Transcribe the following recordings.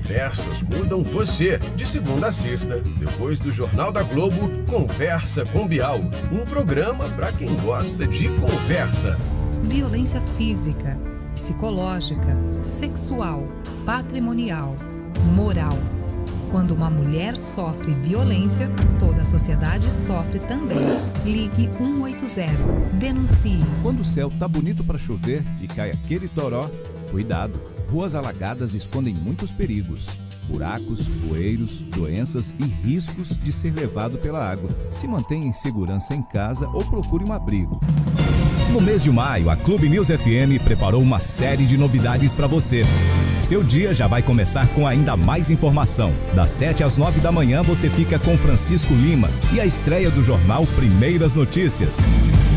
Conversas mudam você. De segunda a sexta, depois do Jornal da Globo, Conversa com Bial. Um programa para quem gosta de conversa. Violência física, psicológica, sexual, patrimonial, moral. Quando uma mulher sofre violência, toda a sociedade sofre também. Ligue 180. Denuncie. Quando o céu tá bonito para chover e cai aquele toró, cuidado. Ruas alagadas escondem muitos perigos. Buracos, bueiros, doenças e riscos de ser levado pela água. Se mantenha em segurança em casa ou procure um abrigo. No mês de maio, a Clube News FM preparou uma série de novidades para você. Seu dia já vai começar com ainda mais informação. Das 7 às 9 da manhã você fica com Francisco Lima e a estreia do jornal Primeiras Notícias.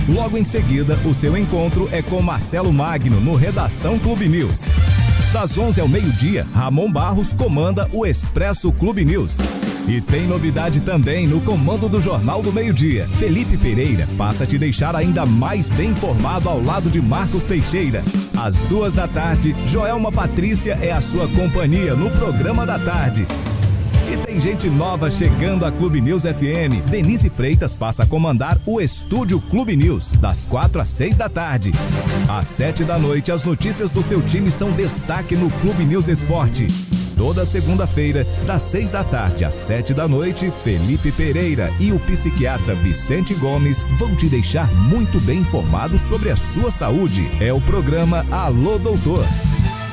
Logo em seguida, o seu encontro é com Marcelo Magno no Redação Clube News. Das 11 ao meio-dia, Ramon Barros comanda o Expresso Clube News. E tem novidade também no comando do Jornal do Meio-Dia. Felipe Pereira passa a te deixar ainda mais bem informado ao lado de Marcos Teixeira. Às 2 da tarde, Joelma Patrícia é a sua companhia no Programa da Tarde. E tem gente nova chegando à Clube News FM. Denise Freitas passa a comandar o Estúdio Clube News, das 4 às 6 da tarde. Às 7 da noite, as notícias do seu time são destaque no Clube News Esporte. Toda segunda-feira, das 6 da tarde às 7 da noite, Felipe Pereira e o psiquiatra Vicente Gomes vão te deixar muito bem informado sobre a sua saúde. É o programa Alô Doutor.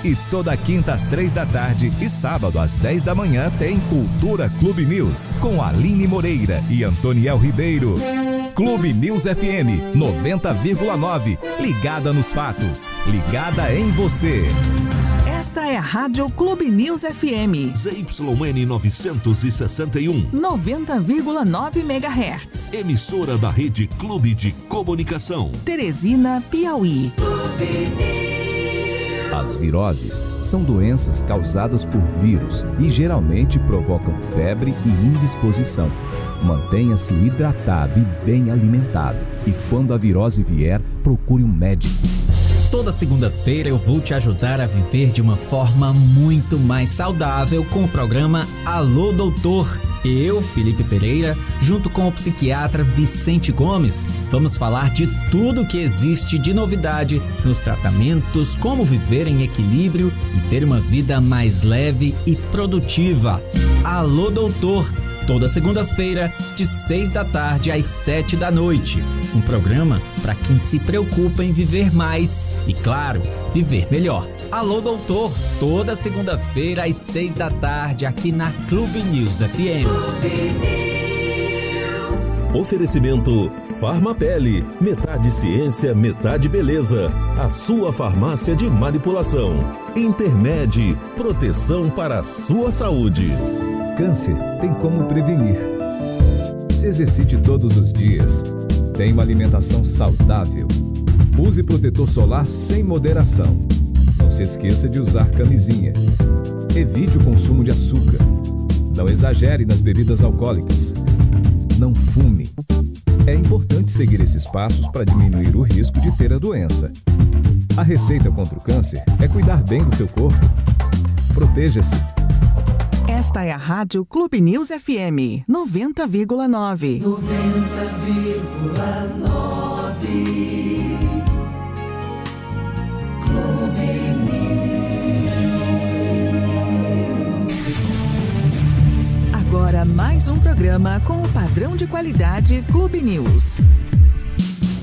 E toda quinta às 3 da tarde e sábado às 10 da manhã tem Cultura Clube News, com Aline Moreira e Antoniel Ribeiro. Clube News FM 90,9. Ligada nos fatos, ligada em você. Esta é a Rádio Clube News FM. ZYN 961. 90,9 MHz. Emissora da Rede Clube de Comunicação. Teresina, Piauí. As viroses são doenças causadas por vírus e geralmente provocam febre e indisposição. Mantenha-se hidratado e bem alimentado. E quando a virose vier, procure um médico. Toda segunda-feira eu vou te ajudar a viver de uma forma muito mais saudável com o programa Alô Doutor. Eu, Felipe Pereira, junto com o psiquiatra Vicente Gomes, vamos falar de tudo que existe de novidade nos tratamentos, como viver em equilíbrio e ter uma vida mais leve e produtiva. Alô Doutor, toda segunda-feira, de 6 da tarde às 7 da noite. Um programa para quem se preocupa em viver mais e, claro, viver melhor. Alô Doutor, toda segunda-feira às 6 da tarde aqui na Clube News FM. Oferecimento Farmapele, metade ciência, metade beleza. A sua farmácia de manipulação. Intermed, proteção para a sua saúde. Câncer tem como prevenir. Se exercite todos os dias. Tenha uma alimentação saudável. Use protetor solar sem moderação. Não se esqueça de usar camisinha. Evite o consumo de açúcar. Não exagere nas bebidas alcoólicas. Não fume. É importante seguir esses passos para diminuir o risco de ter a doença. A receita contra o câncer é cuidar bem do seu corpo. Proteja-se. Esta é a Rádio Clube News FM 90,9. 90,9. Agora mais um programa com o padrão de qualidade Clube News.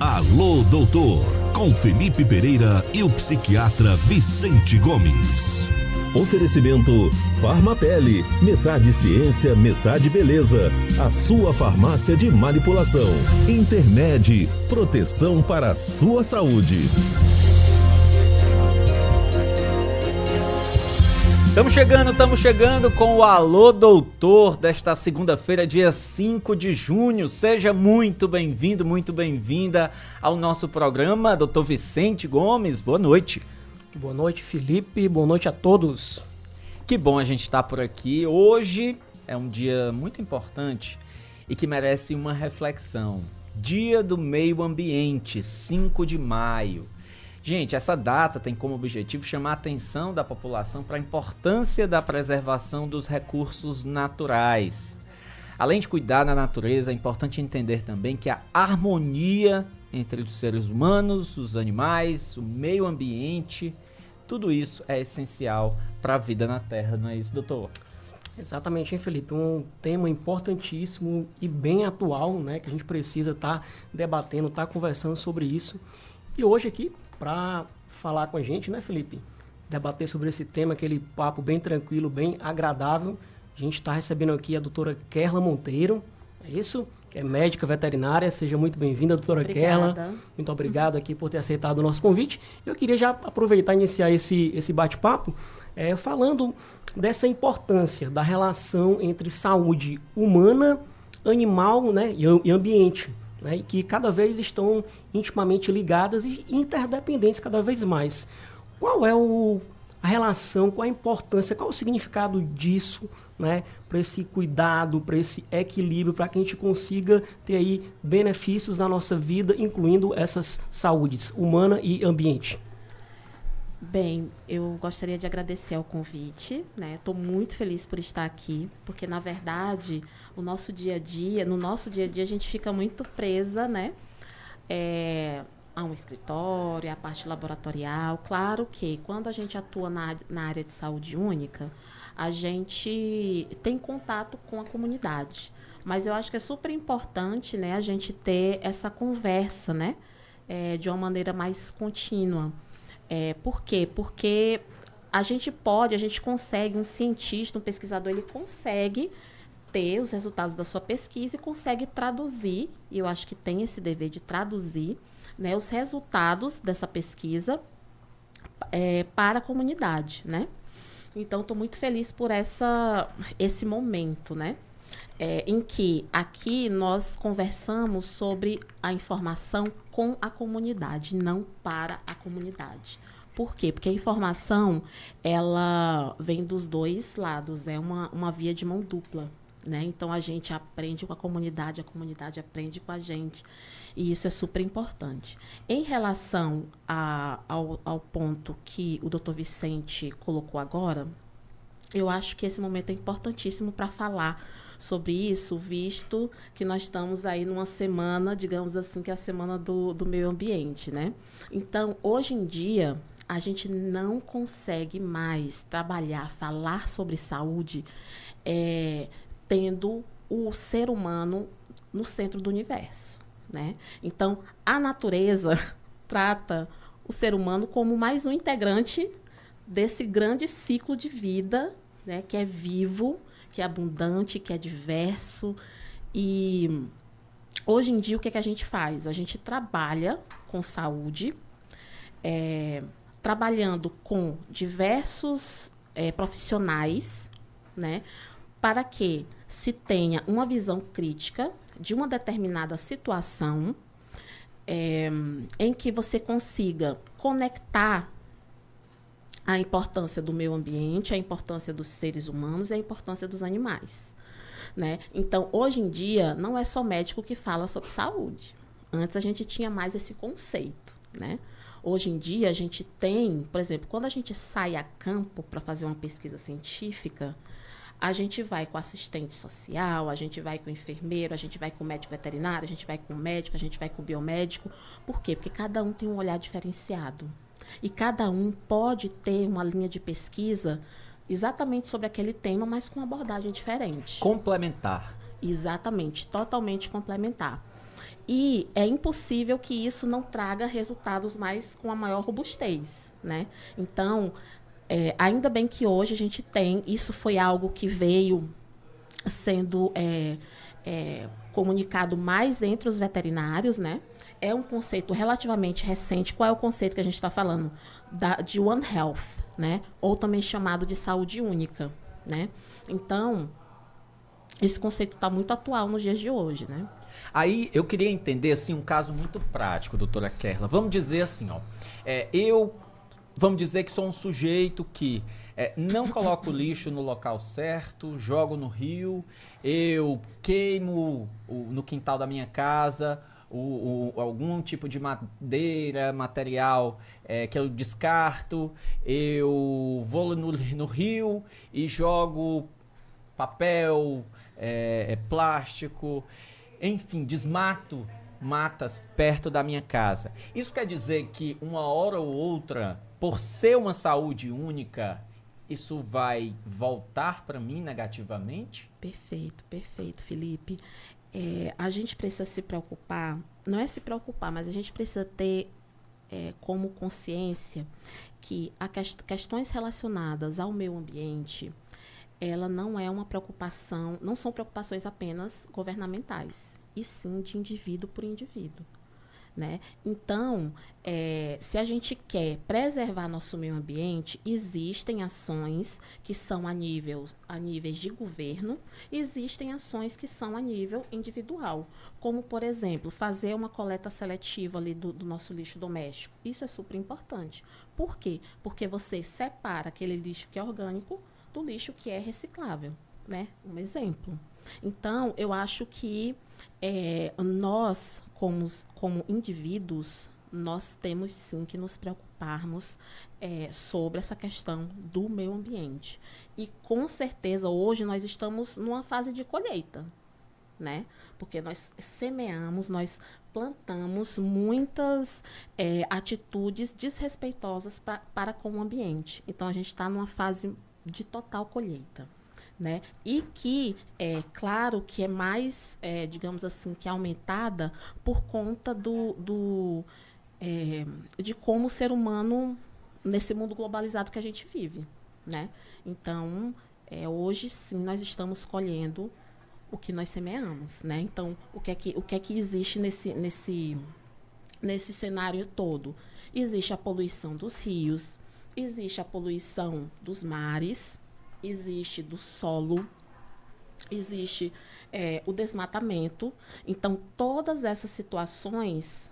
Alô Doutor, com Felipe Pereira e o psiquiatra Vicente Gomes. Oferecimento Farmapele, metade ciência, metade beleza. A sua farmácia de manipulação. Intermed, proteção para a sua saúde. Estamos chegando com o Alô Doutor desta segunda-feira, dia 5 de junho. Seja muito bem-vindo, muito bem-vinda ao nosso programa, Dr. Vicente Gomes. Boa noite. Boa noite, Felipe. Boa noite a todos. Que bom a gente estar por aqui. Hoje é um dia muito importante e que merece uma reflexão. Dia do Meio Ambiente, 5 de maio. Gente, essa data tem como objetivo chamar a atenção da população para a importância da preservação dos recursos naturais. Além de cuidar da natureza, é importante entender também que a harmonia entre os seres humanos, os animais, o meio ambiente, tudo isso é essencial para a vida na Terra, não é isso, doutor? Exatamente, hein, Felipe? Um tema importantíssimo e bem atual, né? Que a gente precisa estar debatendo, estar conversando sobre isso. E hoje aqui, para falar com a gente, né, Felipe? Debater sobre esse tema, aquele papo bem tranquilo, bem agradável. A gente está recebendo aqui a doutora Kerla Monteiro, é isso? Que é médica veterinária. Seja muito bem-vinda, doutora Kerla. Muito obrigado aqui por ter aceitado o nosso convite. Eu queria já aproveitar e iniciar esse bate-papo falando dessa importância da relação entre saúde humana, animal, né, e ambiente, né, e que cada vez estão intimamente ligadas e interdependentes cada vez mais. Qual é a relação, qual a importância, qual o significado disso, né, para esse cuidado, para esse equilíbrio, para que a gente consiga ter aí benefícios na nossa vida, incluindo essas saúdes, humana e ambiente? Bem, eu gostaria de agradecer ao convite, né? Estou muito feliz por estar aqui, porque, na verdade, no nosso dia a dia a gente fica muito presa, né? A um escritório, a parte laboratorial. Claro que, quando a gente atua na área de saúde única, a gente tem contato com a comunidade. Mas eu acho que é super importante, né, a gente ter essa conversa, né? De uma maneira mais contínua. Por quê? Porque a gente consegue, um cientista, um pesquisador, ele consegue ter os resultados da sua pesquisa e consegue traduzir, e eu acho que tem esse dever de traduzir, né, os resultados dessa pesquisa para a comunidade, né? Então, estou muito feliz por esse momento, né? Em que aqui nós conversamos sobre a informação com a comunidade, não para a comunidade. Por quê? Porque a informação, ela vem dos dois lados, é uma via de mão dupla, né? Então, a gente aprende com a comunidade aprende com a gente, e isso é super importante. Em relação ao ponto que o Dr. Vicente colocou agora, eu acho que esse momento é importantíssimo para falar sobre isso, visto que nós estamos aí numa semana, digamos assim, que é a semana do meio ambiente, né? Então, hoje em dia, a gente não consegue mais falar sobre saúde, tendo o ser humano no centro do universo, né? Então, a natureza trata o ser humano como mais um integrante desse grande ciclo de vida, né, que é vivo, que é abundante, que é diverso. E hoje em dia, o que a gente faz? A gente trabalha com saúde, trabalhando com diversos profissionais, né, para que se tenha uma visão crítica de uma determinada situação, em que você consiga conectar a importância do meio ambiente, a importância dos seres humanos e a importância dos animais, né? Então, hoje em dia, não é só médico que fala sobre saúde. Antes, a gente tinha mais esse conceito, né? Hoje em dia, a gente tem, por exemplo, quando a gente sai a campo para fazer uma pesquisa científica, a gente vai com assistente social, a gente vai com enfermeiro, a gente vai com médico veterinário, a gente vai com médico, a gente vai com biomédico. Por quê? Porque cada um tem um olhar diferenciado. E cada um pode ter uma linha de pesquisa exatamente sobre aquele tema, mas com uma abordagem diferente. Complementar. Exatamente, totalmente complementar. E é impossível que isso não traga resultados com a maior robustez, né? Então, ainda bem que hoje a gente tem, isso foi algo que veio sendo comunicado mais entre os veterinários, né? É um conceito relativamente recente. Qual é o conceito que a gente está falando? De One Health, né? Ou também chamado de saúde única, né? Então, esse conceito está muito atual nos dias de hoje, né? Aí eu queria entender assim, um caso muito prático, doutora Kerla. Vamos dizer assim, ó, vamos dizer que sou um sujeito que não coloco lixo no local certo, jogo no rio, eu queimo no quintal da minha casa, algum tipo de madeira, material que eu descarto, eu vou no rio e jogo papel, plástico, enfim, desmato matas perto da minha casa. Isso quer dizer que uma hora ou outra, por ser uma saúde única, isso vai voltar para mim negativamente? Perfeito, Felipe. A gente precisa se preocupar, não é se preocupar, mas a gente precisa ter como consciência que questões relacionadas ao meio ambiente, ela não é uma preocupação, não são preocupações apenas governamentais, e sim de indivíduo por indivíduo, né? Então, se a gente quer preservar nosso meio ambiente, existem ações que são a níveis de governo, existem ações que são a nível individual, como, por exemplo, fazer uma coleta seletiva ali do nosso lixo doméstico. Isso é super importante. Por quê? Porque você separa aquele lixo que é orgânico do lixo que é reciclável, né? Um exemplo. Então, eu acho que nós, como indivíduos, nós temos sim que nos preocuparmos sobre essa questão do meio ambiente. E, com certeza, hoje nós estamos numa fase de colheita, né? Porque nós semeamos, nós plantamos muitas atitudes desrespeitosas para com o ambiente. Então, a gente está numa fase de total colheita, né? E que é claro que é mais, digamos assim, que é aumentada por conta de como o ser humano, nesse mundo globalizado que a gente vive, né? Então, hoje sim nós estamos colhendo o que nós semeamos, né? Então, o que é que existe nesse cenário todo? Existe a poluição dos rios, existe a poluição dos mares, existe do solo, existe o desmatamento. Então, todas essas situações,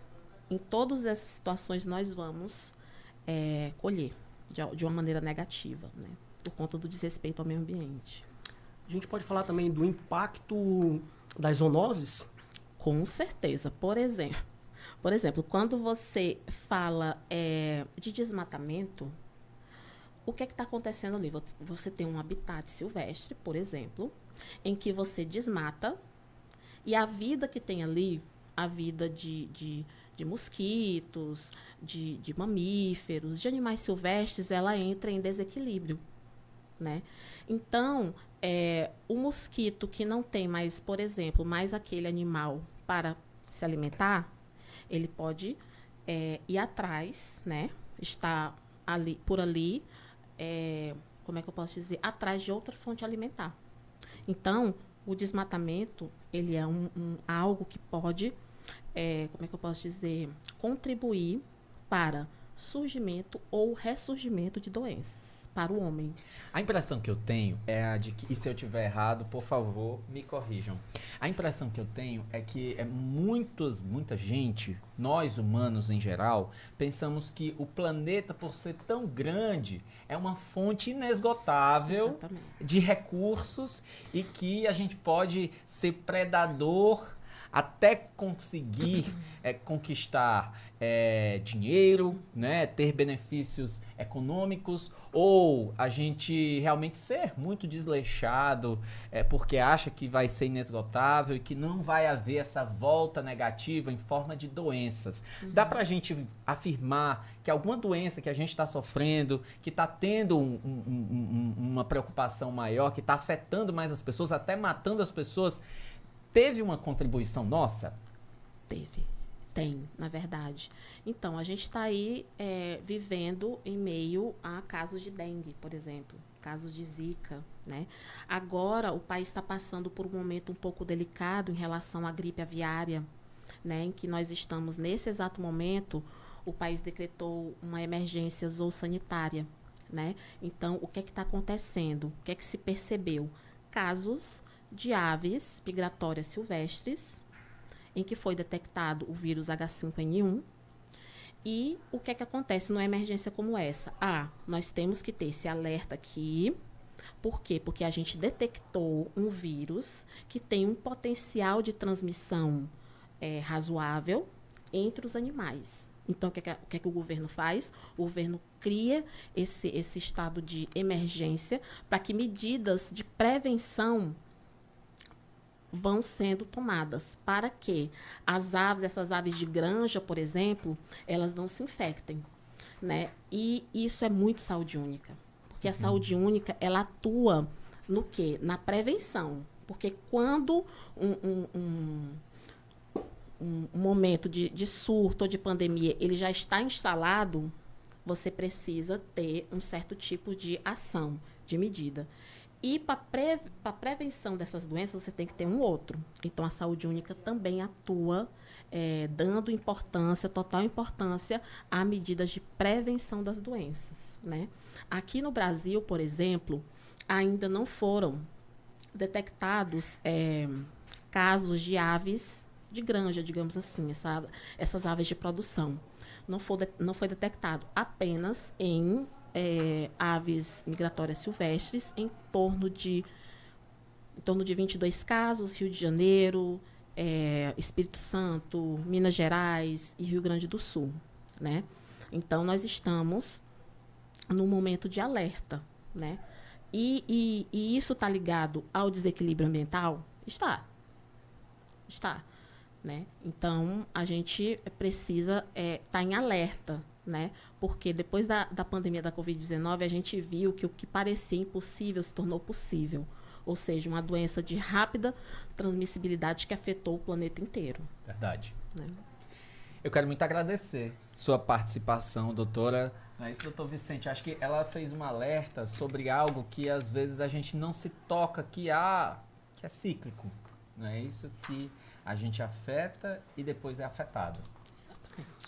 em todas essas situações nós vamos colher de uma maneira negativa, né? Por conta do desrespeito ao meio ambiente. A gente pode falar também do impacto das zoonoses? Com certeza. Por exemplo, quando você fala de desmatamento, o que está acontecendo ali? Você tem um habitat silvestre, por exemplo, em que você desmata e a vida que tem ali, a vida de mosquitos, de mamíferos, de animais silvestres, ela entra em desequilíbrio, né? Então, o mosquito que não tem mais, por exemplo, mais aquele animal para se alimentar, ele pode ir atrás, né? Está por ali, como é que eu posso dizer? Atrás de outra fonte alimentar. Então, o desmatamento, ele é algo que pode, como é que eu posso dizer? Contribuir para surgimento ou ressurgimento de doenças para o homem. A impressão que eu tenho é a de que, e se eu estiver errado, por favor, me corrijam. A impressão que eu tenho é que muita gente, nós humanos em geral, pensamos que o planeta, por ser tão grande, é uma fonte inesgotável Exatamente. De recursos e que a gente pode ser predador até conseguir conquistar dinheiro, né, ter benefícios econômicos, ou a gente realmente ser muito desleixado porque acha que vai ser inesgotável e que não vai haver essa volta negativa em forma de doenças. Dá pra gente afirmar que alguma doença que a gente está sofrendo, que está tendo uma preocupação maior, que está afetando mais as pessoas, até matando as pessoas, teve uma contribuição nossa? Tem, na verdade. Então, a gente está aí vivendo em meio a casos de dengue, por exemplo, casos de zika, né? Agora, o país está passando por um momento um pouco delicado em relação à gripe aviária, né? Em que nós estamos, nesse exato momento, o país decretou uma emergência zoossanitária, né? Então, o que é que está acontecendo? O que é que se percebeu? Casos de aves migratórias silvestres, em que foi detectado o vírus H5N1. E o que é que acontece numa emergência como essa? Nós temos que ter esse alerta aqui. Por quê? Porque a gente detectou um vírus que tem um potencial de transmissão razoável entre os animais. Então, o que é que o governo faz? O governo cria esse estado de emergência para que medidas de prevenção vão sendo tomadas para que essas aves de granja, por exemplo, elas não se infectem, né? E isso é muito saúde única, porque a saúde única, ela atua no quê? Na prevenção, porque quando um momento de surto ou de pandemia, ele já está instalado, você precisa ter um certo tipo de ação, de medida. E para a prevenção dessas doenças, você tem que ter um outro. Então, a saúde única também atua dando total importância a medidas de prevenção das doenças, né? Aqui no Brasil, por exemplo, ainda não foram detectados casos de aves de granja, digamos assim, essas aves de produção. Não foi detectado apenas em aves migratórias silvestres, em torno de 22 casos, Rio de Janeiro, Espírito Santo, Minas Gerais e Rio Grande do Sul, né? Então, nós estamos num momento de alerta, né? E isso está ligado ao desequilíbrio ambiental? Está. Né? Então, a gente precisa estar em alerta, né? Porque depois da pandemia da Covid-19, a gente viu que o que parecia impossível se tornou possível. Ou seja, uma doença de rápida transmissibilidade que afetou o planeta inteiro. Verdade. Né? Eu quero muito agradecer sua participação, doutora. Não é isso, doutor Vicente? Acho que ela fez um alerta sobre algo que às vezes a gente não se toca, que é cíclico. Não é isso que a gente afeta e depois é afetado.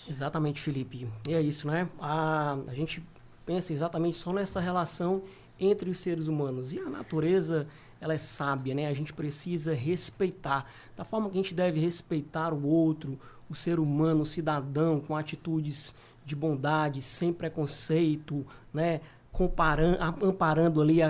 Exatamente, Felipe. E é isso, né? A gente pensa exatamente só nessa relação entre os seres humanos. E a natureza, ela é sábia, né? A gente precisa respeitar. Da forma que a gente deve respeitar o outro, o ser humano, o cidadão, com atitudes de bondade, sem preconceito, né? Amparando ali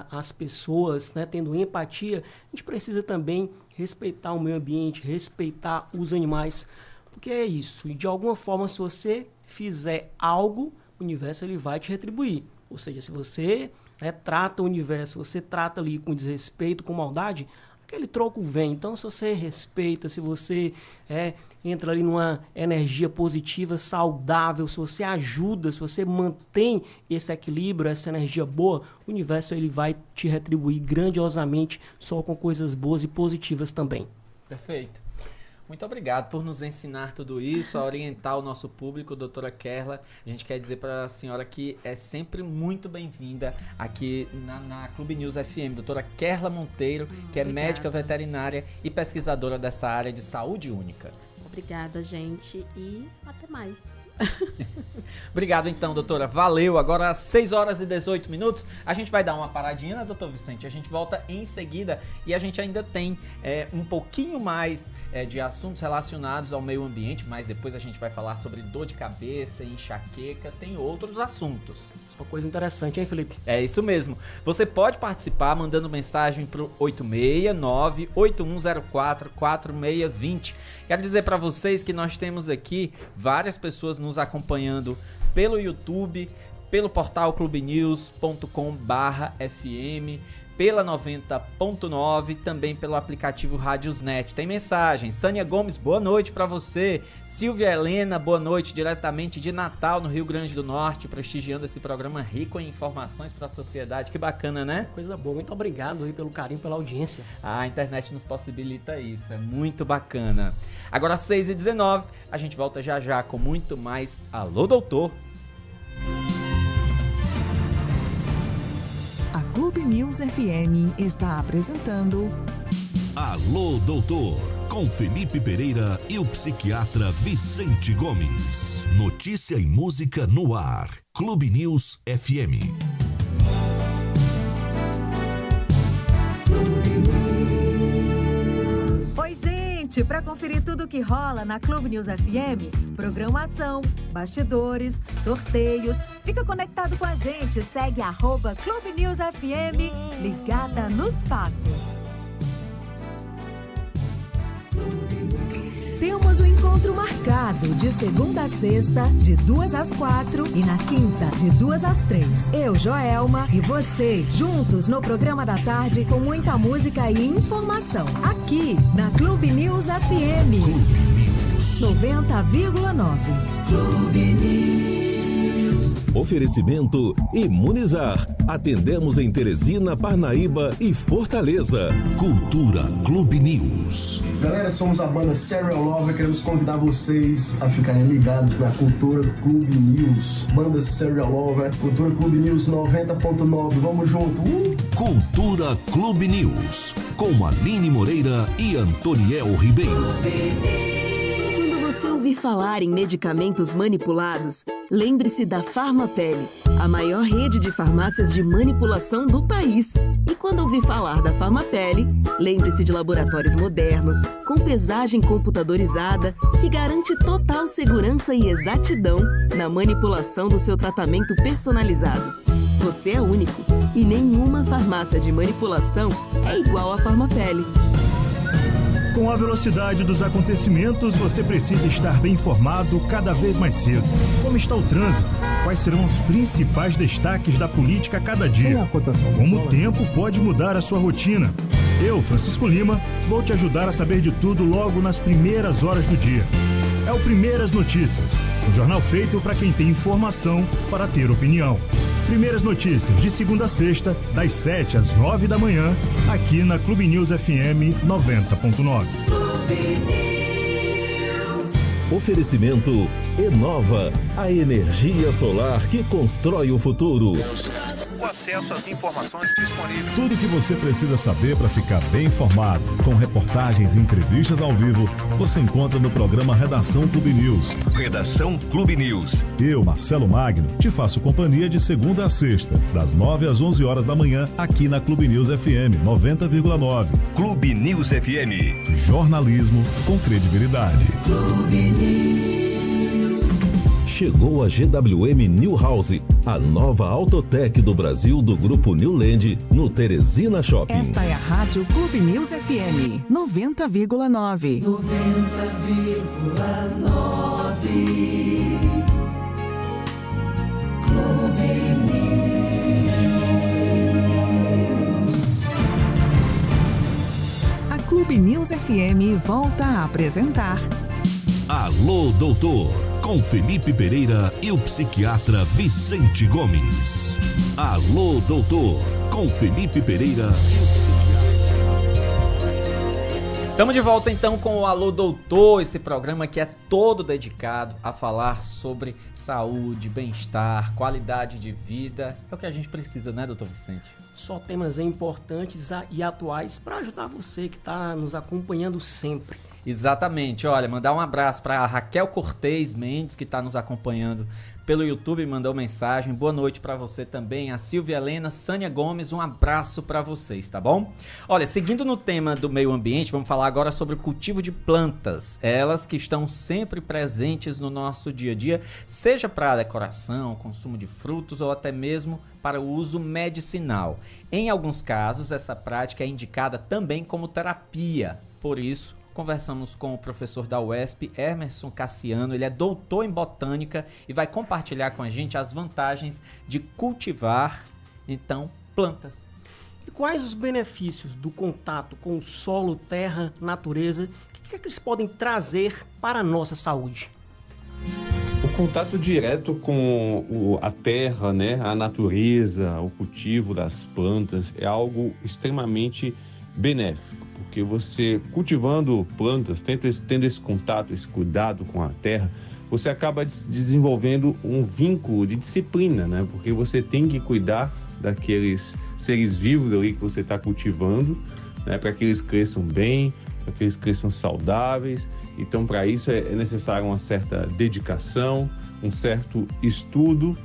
as pessoas, né? Tendo empatia, a gente precisa também respeitar o meio ambiente, respeitar os animais, porque é isso. E de alguma forma, se você fizer algo, o universo ele vai te retribuir. Ou seja, se você trata o universo, você trata ali com desrespeito, com maldade, aquele troco vem. Então, se você respeita, se você entra ali numa energia positiva, saudável, se você ajuda, se você mantém esse equilíbrio, essa energia boa, o universo ele vai te retribuir grandiosamente, só com coisas boas e positivas também. Perfeito. Muito obrigado por nos ensinar tudo isso, a orientar o nosso público, doutora Kerla. A gente quer dizer para a senhora que é sempre muito bem-vinda aqui na Clube News FM. Doutora Kerla Monteiro, que é médica veterinária e pesquisadora dessa área de saúde única. Obrigada, gente, e até mais. Obrigado então, doutora. Valeu. Agora às 6h18, a gente vai dar uma paradinha, né, doutor Vicente? A gente volta em seguida e a gente ainda tem um pouquinho mais de assuntos relacionados ao meio ambiente, mas depois a gente vai falar sobre dor de cabeça, enxaqueca, tem outros assuntos. Só coisa interessante, hein, Felipe? É isso mesmo. Você pode participar mandando mensagem pro 869-8104-4620. Quero dizer para vocês que nós temos aqui várias pessoas nos acompanhando pelo YouTube, pelo portal clubenews.com/fm, pela 90.9, também pelo aplicativo Radiosnet. Tem mensagem. Sânia Gomes, boa noite para você. Silvia Helena, boa noite, diretamente de Natal, no Rio Grande do Norte, prestigiando esse programa rico em informações para a sociedade. Que bacana, né? Coisa boa. Muito obrigado aí pelo carinho, pela audiência. A internet nos possibilita isso. É muito bacana. Agora, às 6h19, a gente volta já já com muito mais Alô, Doutor. A Clube News FM está apresentando Alô, Doutor, com Felipe Pereira e o psiquiatra Vicente Gomes. Notícia e música no ar. Clube News FM. Oi, gente! Para conferir tudo o que rola na Clube News FM, programação, bastidores, sorteios, fica conectado com a gente. Segue @Clube News FM, ligada nos fatos. Temos sábado, de segunda a sexta, de 2 às 4 e na quinta, de 2 às 3. Eu, Joelma, e você, juntos no programa da tarde com muita música e informação. Aqui, na Clube News FM. 90,9. Clube News. Oferecimento Imunizar. Atendemos em Teresina, Parnaíba e Fortaleza. Cultura Clube News. Galera, somos a banda Serial Lover. Queremos convidar vocês a ficarem ligados na Cultura Clube News. Banda Serial Lover, Cultura Clube News 90.9. Vamos junto. Cultura Clube News. Com Aline Moreira e Antoniel Ribeiro. Quando você ouvir falar em medicamentos manipulados, lembre-se da Farmapele, a maior rede de farmácias de manipulação do país. E quando ouvir falar da Farmapele, lembre-se de laboratórios modernos, com pesagem computadorizada, que garante total segurança e exatidão na manipulação do seu tratamento personalizado. Você é único e nenhuma farmácia de manipulação é igual à Farmapele. Com a velocidade dos acontecimentos, você precisa estar bem informado cada vez mais cedo. Como está o trânsito? Quais serão os principais destaques da política a cada dia? Como o tempo pode mudar a sua rotina? Eu, Francisco Lima, vou te ajudar a saber de tudo logo nas primeiras horas do dia. É o Primeiras Notícias, um jornal feito para quem tem informação para ter opinião. Primeiras Notícias, de segunda a sexta, das 7 às 9 da manhã, aqui na Clube News FM 90.9. Oferecimento Enova, a energia solar que constrói o futuro. O acesso às informações disponíveis. Tudo o que você precisa saber para ficar bem informado, com reportagens e entrevistas ao vivo, você encontra no programa Redação Clube News. Redação Clube News. Eu, Marcelo Magno, te faço companhia de segunda a sexta, das 9 às 11 horas da manhã, aqui na Clube News FM 90,9. Clube News FM. Jornalismo com credibilidade. Clube News. Chegou a GWM New House, a nova Autotec do Brasil do Grupo Newland, no Teresina Shopping. Esta é a Rádio Clube News FM 90,9. 90,9. Clube News. A Clube News FM volta a apresentar Alô, Doutor, com Felipe Pereira e o psiquiatra Vicente Gomes. Alô, Doutor, com Felipe Pereira e o psiquiatra. Estamos de volta então com o Alô Doutor, esse programa que é todo dedicado a falar sobre saúde, bem-estar, qualidade de vida. É o que a gente precisa, né, doutor Vicente? Só temas importantes e atuais para ajudar você que está nos acompanhando sempre. Exatamente, olha, mandar um abraço para a Raquel Cortez Mendes, que está nos acompanhando pelo YouTube, mandou mensagem, boa noite para você também, a Silvia Helena, Sânia Gomes, um abraço para vocês, tá bom? Olha, seguindo no tema do meio ambiente, vamos falar agora sobre o cultivo de plantas, elas que estão sempre presentes no nosso dia a dia, seja para decoração, consumo de frutos ou até mesmo para o uso medicinal. Em alguns casos, essa prática é indicada também como terapia, por isso, conversamos com o professor da UESP, Emerson Cassiano, ele é doutor em botânica e vai compartilhar com a gente as vantagens de cultivar, então, plantas. E quais os benefícios do contato com o solo, terra, natureza? O que é que eles podem trazer para a nossa saúde? O contato direto com a terra, né, a natureza, o cultivo das plantas é algo extremamente benéfico. Porque você cultivando plantas, tendo esse contato, esse cuidado com a terra, você acaba desenvolvendo um vínculo de disciplina, né? Porque você tem que cuidar daqueles seres vivos ali que você está cultivando, né? Para que eles cresçam bem, para que eles cresçam saudáveis. Então, para isso é necessário uma certa dedicação, um certo estudo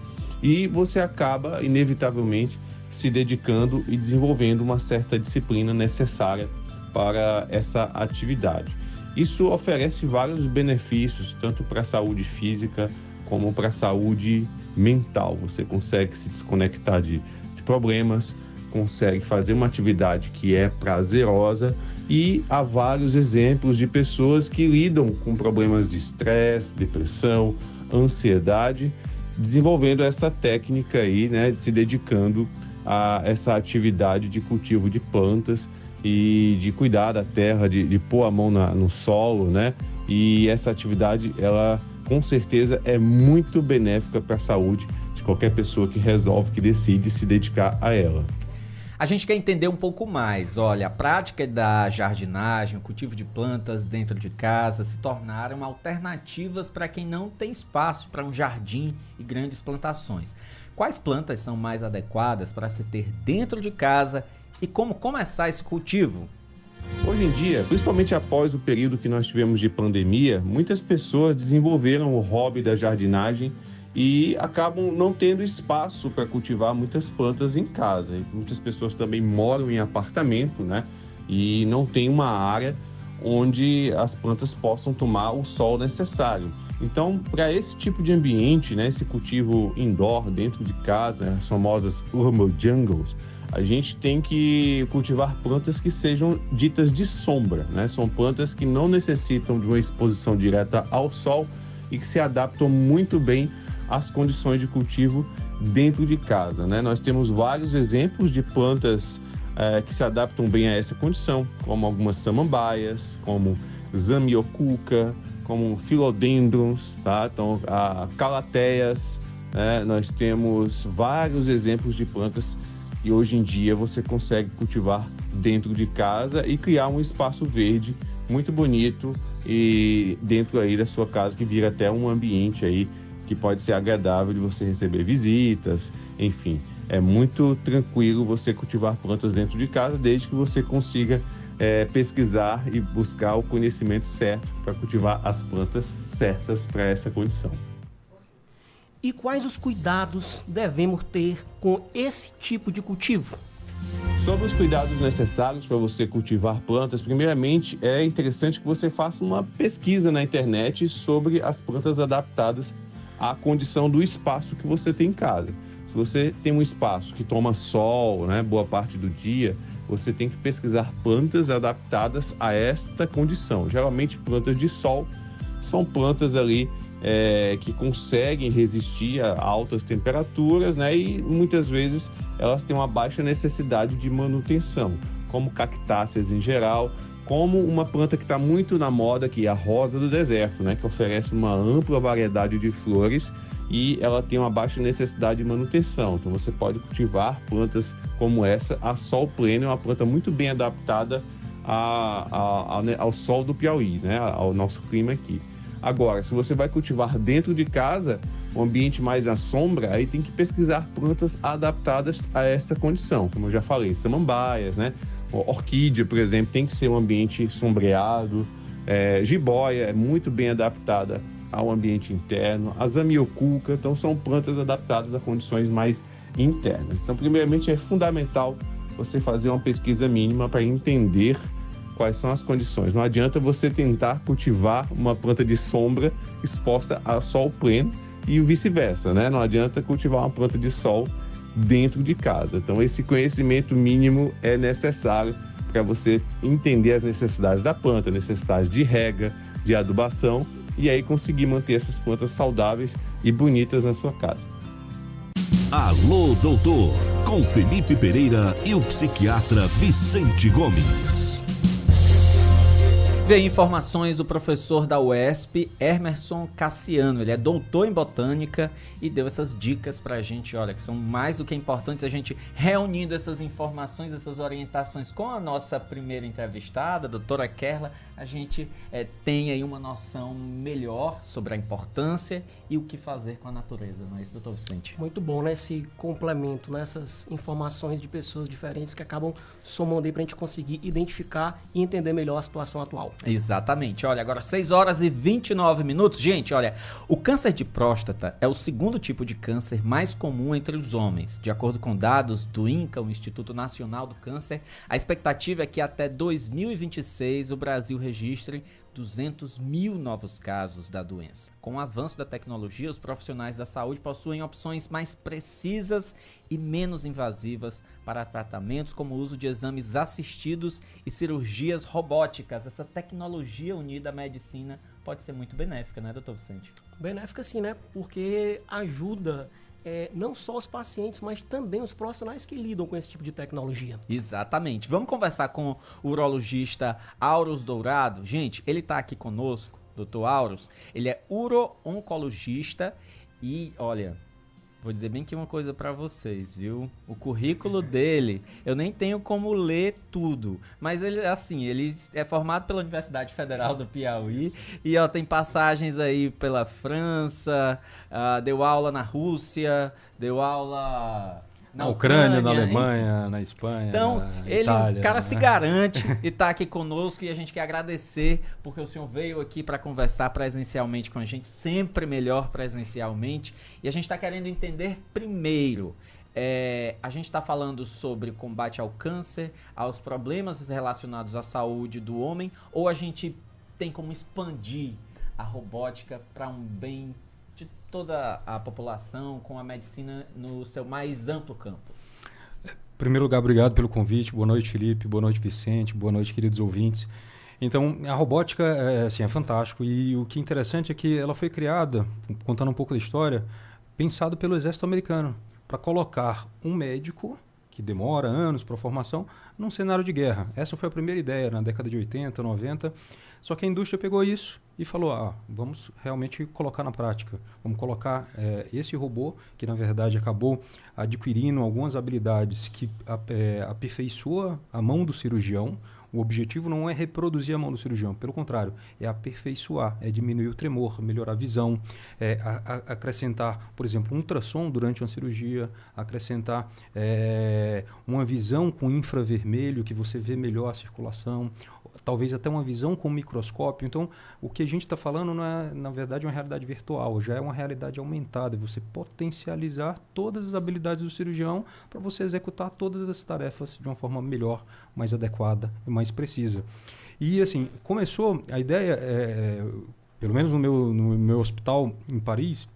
e você acaba, inevitavelmente, se dedicando e desenvolvendo uma certa disciplina necessária para essa atividade. Isso oferece vários benefícios, tanto para a saúde física como para a saúde mental. Você consegue se desconectar de problemas, consegue fazer uma atividade que é prazerosa, e há vários exemplos de pessoas que lidam com problemas de estresse, depressão, ansiedade, desenvolvendo essa técnica aí, né, se dedicando a essa atividade de cultivo de plantas e de cuidar da terra, de pôr a mão no solo, né? E essa atividade, ela com certeza é muito benéfica para a saúde de qualquer pessoa que resolve, que decide se dedicar a ela. A gente quer entender um pouco mais. Olha, a prática da jardinagem, o cultivo de plantas dentro de casa se tornaram alternativas para quem não tem espaço para um jardim e grandes plantações. Quais plantas são mais adequadas para se ter dentro de casa e como começar esse cultivo? Hoje em dia, principalmente após o período que nós tivemos de pandemia, muitas pessoas desenvolveram o hobby da jardinagem e acabam não tendo espaço para cultivar muitas plantas em casa. E muitas pessoas também moram em apartamento, né? E não tem uma área onde as plantas possam tomar o sol necessário. Então, para esse tipo de ambiente, né, esse cultivo indoor, dentro de casa, as famosas urban jungles, a gente tem que cultivar plantas que sejam ditas de sombra, né? São plantas que não necessitam de uma exposição direta ao sol e que se adaptam muito bem às condições de cultivo dentro de casa, né? Nós temos vários exemplos de plantas que se adaptam bem a essa condição, como algumas samambaias, como zamioculca, como philodendrons, tá? Então, calatheias, né? Nós temos vários exemplos de plantas e hoje em dia você consegue cultivar dentro de casa e criar um espaço verde muito bonito e dentro aí da sua casa, que vira até um ambiente aí que pode ser agradável de você receber visitas, enfim. É muito tranquilo você cultivar plantas dentro de casa, desde que você consiga pesquisar e buscar o conhecimento certo para cultivar as plantas certas para essa condição. E quais os cuidados devemos ter com esse tipo de cultivo? Sobre os cuidados necessários para você cultivar plantas, primeiramente é interessante que você faça uma pesquisa na internet sobre as plantas adaptadas à condição do espaço que você tem em casa. Se você tem um espaço que toma sol, né, boa parte do dia, você tem que pesquisar plantas adaptadas a esta condição. Geralmente plantas de sol são plantas ali que conseguem resistir a altas temperaturas, né, e muitas vezes elas têm uma baixa necessidade de manutenção, como cactáceas em geral, como uma planta que está muito na moda, que é a rosa do deserto, né, que oferece uma ampla variedade de flores e ela tem uma baixa necessidade de manutenção. Então você pode cultivar plantas como essa a sol pleno, é uma planta muito bem adaptada ao sol do Piauí, né, ao nosso clima aqui. Agora, se você vai cultivar dentro de casa, um ambiente mais à sombra, aí tem que pesquisar plantas adaptadas a essa condição. Como eu já falei, samambaias, né? Orquídea, por exemplo, tem que ser um ambiente sombreado. Jiboia é muito bem adaptada ao ambiente interno. A zamioculca, então são plantas adaptadas a condições mais internas. Então, primeiramente, é fundamental você fazer uma pesquisa mínima para entender quais são as condições. Não adianta você tentar cultivar uma planta de sombra exposta a sol pleno e vice-versa, né? Não adianta cultivar uma planta de sol dentro de casa. Então, esse conhecimento mínimo é necessário para você entender as necessidades da planta, necessidade de rega, de adubação, e aí conseguir manter essas plantas saudáveis e bonitas na sua casa. Alô, doutor, com Felipe Pereira e o psiquiatra Vicente Gomes. Vem informações do professor da UESP, Emerson Cassiano. Ele é doutor em botânica e deu essas dicas pra gente, olha, que são mais do que importantes, a gente reunindo essas informações, essas orientações com a nossa primeira entrevistada, a doutora Kerla, a gente tem aí uma noção melhor sobre a importância e o que fazer com a natureza, não é isso, doutor Vicente? Muito bom, né? Esse complemento, né? Essas informações de pessoas diferentes que acabam somando aí pra gente conseguir identificar e entender melhor a situação atual. Exatamente. Olha, agora 6 horas e 29 minutos. Gente, olha, o câncer de próstata é o segundo tipo de câncer mais comum entre os homens. De acordo com dados do INCA, o Instituto Nacional do Câncer, a expectativa é que até 2026 o Brasil registre 200 mil novos casos da doença. Com o avanço da tecnologia, os profissionais da saúde possuem opções mais precisas e menos invasivas para tratamentos, como o uso de exames assistidos e cirurgias robóticas. Essa tecnologia unida à medicina pode ser muito benéfica, né, doutor Vicente? Benéfica sim, né? Porque ajuda não só os pacientes, mas também os profissionais que lidam com esse tipo de tecnologia. Exatamente. Vamos conversar com o urologista Auros Dourado. Gente, ele está aqui conosco, doutor Auros. Ele é uro-oncologista e, olha, vou dizer bem que uma coisa para vocês, viu? O currículo dele, eu nem tenho como ler tudo, mas ele, assim, ele é formado pela Universidade Federal do Piauí e, ó, tem passagens aí pela França, deu aula na Rússia, deu aula na Ucrânia, na Alemanha, enfim. Na Espanha, então, na Itália. O cara né? se garante e tá aqui conosco e a gente quer agradecer porque o senhor veio aqui para conversar presencialmente com a gente, sempre melhor presencialmente, e a gente está querendo entender primeiro, a gente está falando sobre combate ao câncer, aos problemas relacionados à saúde do homem, ou a gente tem como expandir a robótica para um bem de toda a população, com a medicina no seu mais amplo campo? Em primeiro lugar, obrigado pelo convite. Boa noite, Felipe. Boa noite, Vicente. Boa noite, queridos ouvintes. Então, a robótica é fantástico. E o que é interessante é que ela foi criada, contando um pouco da história, pensado pelo exército americano, para colocar um médico, que demora anos para a formação, num cenário de guerra. Essa foi a primeira ideia, na década de 80, 90. Só que a indústria pegou isso e falou, vamos realmente colocar na prática. Vamos colocar esse robô, que na verdade acabou adquirindo algumas habilidades que aperfeiçoa a mão do cirurgião. O objetivo não é reproduzir a mão do cirurgião, pelo contrário, é aperfeiçoar, é diminuir o tremor, melhorar a visão, acrescentar, por exemplo, um ultrassom durante uma cirurgia, acrescentar uma visão com infravermelho, que você vê melhor a circulação, talvez até uma visão com microscópio. Então, o que a gente está falando não é, na verdade, uma realidade virtual, já é uma realidade aumentada, você potencializar todas as habilidades do cirurgião para você executar todas as tarefas de uma forma melhor, mais adequada e mais precisa. E, assim, começou, a ideia, pelo menos no meu hospital em Paris,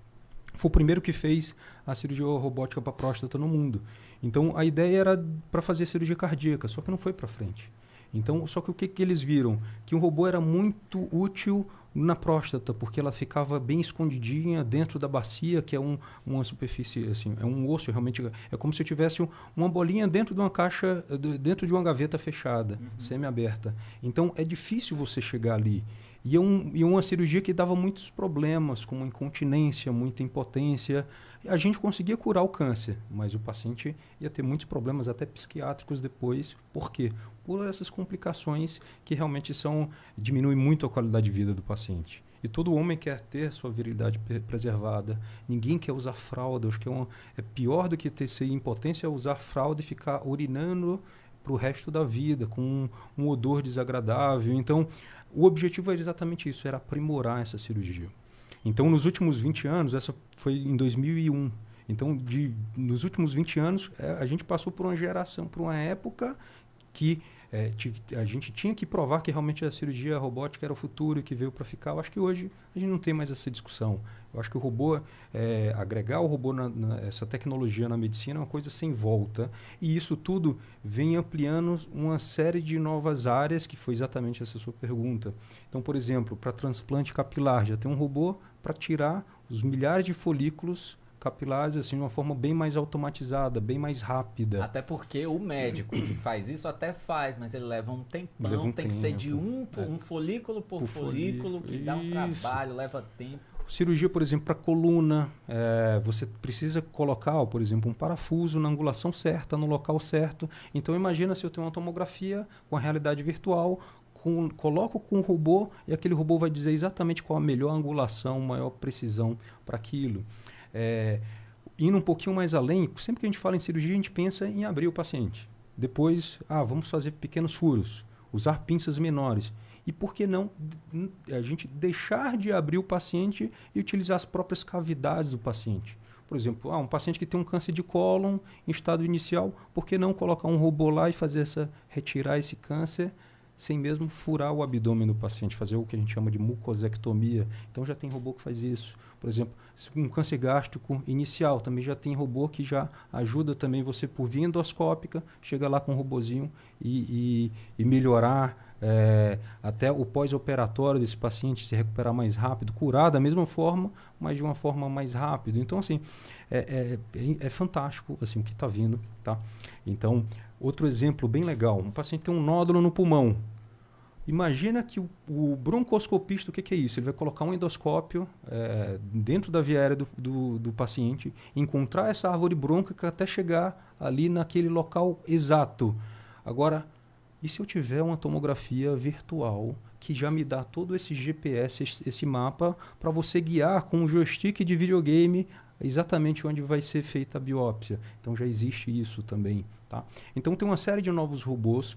foi o primeiro que fez a cirurgia robótica para próstata no mundo. Então, a ideia era para fazer cirurgia cardíaca, só que não foi para frente. Então, só que o que eles viram? Que o robô era muito útil na próstata, porque ela ficava bem escondidinha dentro da bacia, que é uma superfície, assim, é um osso realmente, é como se eu tivesse uma bolinha dentro de uma caixa, dentro de uma gaveta fechada, semi-aberta. Então, é difícil você chegar ali. E uma cirurgia que dava muitos problemas, como incontinência, muita impotência. A gente conseguia curar o câncer, mas o paciente ia ter muitos problemas, até psiquiátricos depois. Por quê? Por essas complicações que realmente diminuem muito a qualidade de vida do paciente. E todo homem quer ter sua virilidade preservada. Ninguém quer usar fralda. Acho que é pior do que ser impotência é usar fralda e ficar urinando para o resto da vida, com um odor desagradável. Então, o objetivo era exatamente isso, era aprimorar essa cirurgia. Então, nos últimos 20 anos, essa foi em 2001. Então, nos últimos 20 anos, a gente passou por uma geração, por uma época que a gente tinha que provar que realmente a cirurgia robótica era o futuro e que veio para ficar. Eu acho que hoje a gente não tem mais essa discussão. Eu acho que o robô, agregar o robô essa tecnologia na medicina é uma coisa sem volta. E isso tudo vem ampliando uma série de novas áreas, que foi exatamente essa sua pergunta. Então, por exemplo, para transplante capilar, já tem um robô para tirar os milhares de folículos capilares assim, de uma forma bem mais automatizada, bem mais rápida. Até porque o médico que faz isso até faz, mas ele leva um tempão, tem que ser de um folículo por folículo, que dá um trabalho, leva tempo. Cirurgia, por exemplo, para coluna, você precisa colocar, por exemplo, um parafuso na angulação certa, no local certo. Então, imagina se eu tenho uma tomografia com a realidade virtual, coloco com o robô e aquele robô vai dizer exatamente qual a melhor angulação, maior precisão para aquilo. Indo um pouquinho mais além, sempre que a gente fala em cirurgia, a gente pensa em abrir o paciente. Depois, vamos fazer pequenos furos, usar pinças menores. E por que não a gente deixar de abrir o paciente e utilizar as próprias cavidades do paciente? Por exemplo, um paciente que tem um câncer de cólon em estado inicial, por que não colocar um robô lá e retirar esse câncer sem mesmo furar o abdômen do paciente, fazer o que a gente chama de mucosectomia. Então já tem robô que faz isso. Por exemplo, um câncer gástrico inicial, também já tem robô que já ajuda também você por via endoscópica, chega lá com um robozinho e melhorar até o pós-operatório desse paciente se recuperar mais rápido, curar da mesma forma, mas de uma forma mais rápida. Então, assim, é fantástico assim, o que está vindo. Tá? Então, outro exemplo bem legal, um paciente tem um nódulo no pulmão. Imagina que o broncoscopista, o que é isso? Ele vai colocar um endoscópio dentro da via aérea do paciente, encontrar essa árvore brônquica até chegar ali naquele local exato. Agora, e se eu tiver uma tomografia virtual que já me dá todo esse GPS, esse mapa, para você guiar com um joystick de videogame exatamente onde vai ser feita a biópsia? Então já existe isso também. Tá? Então tem uma série de novos robôs.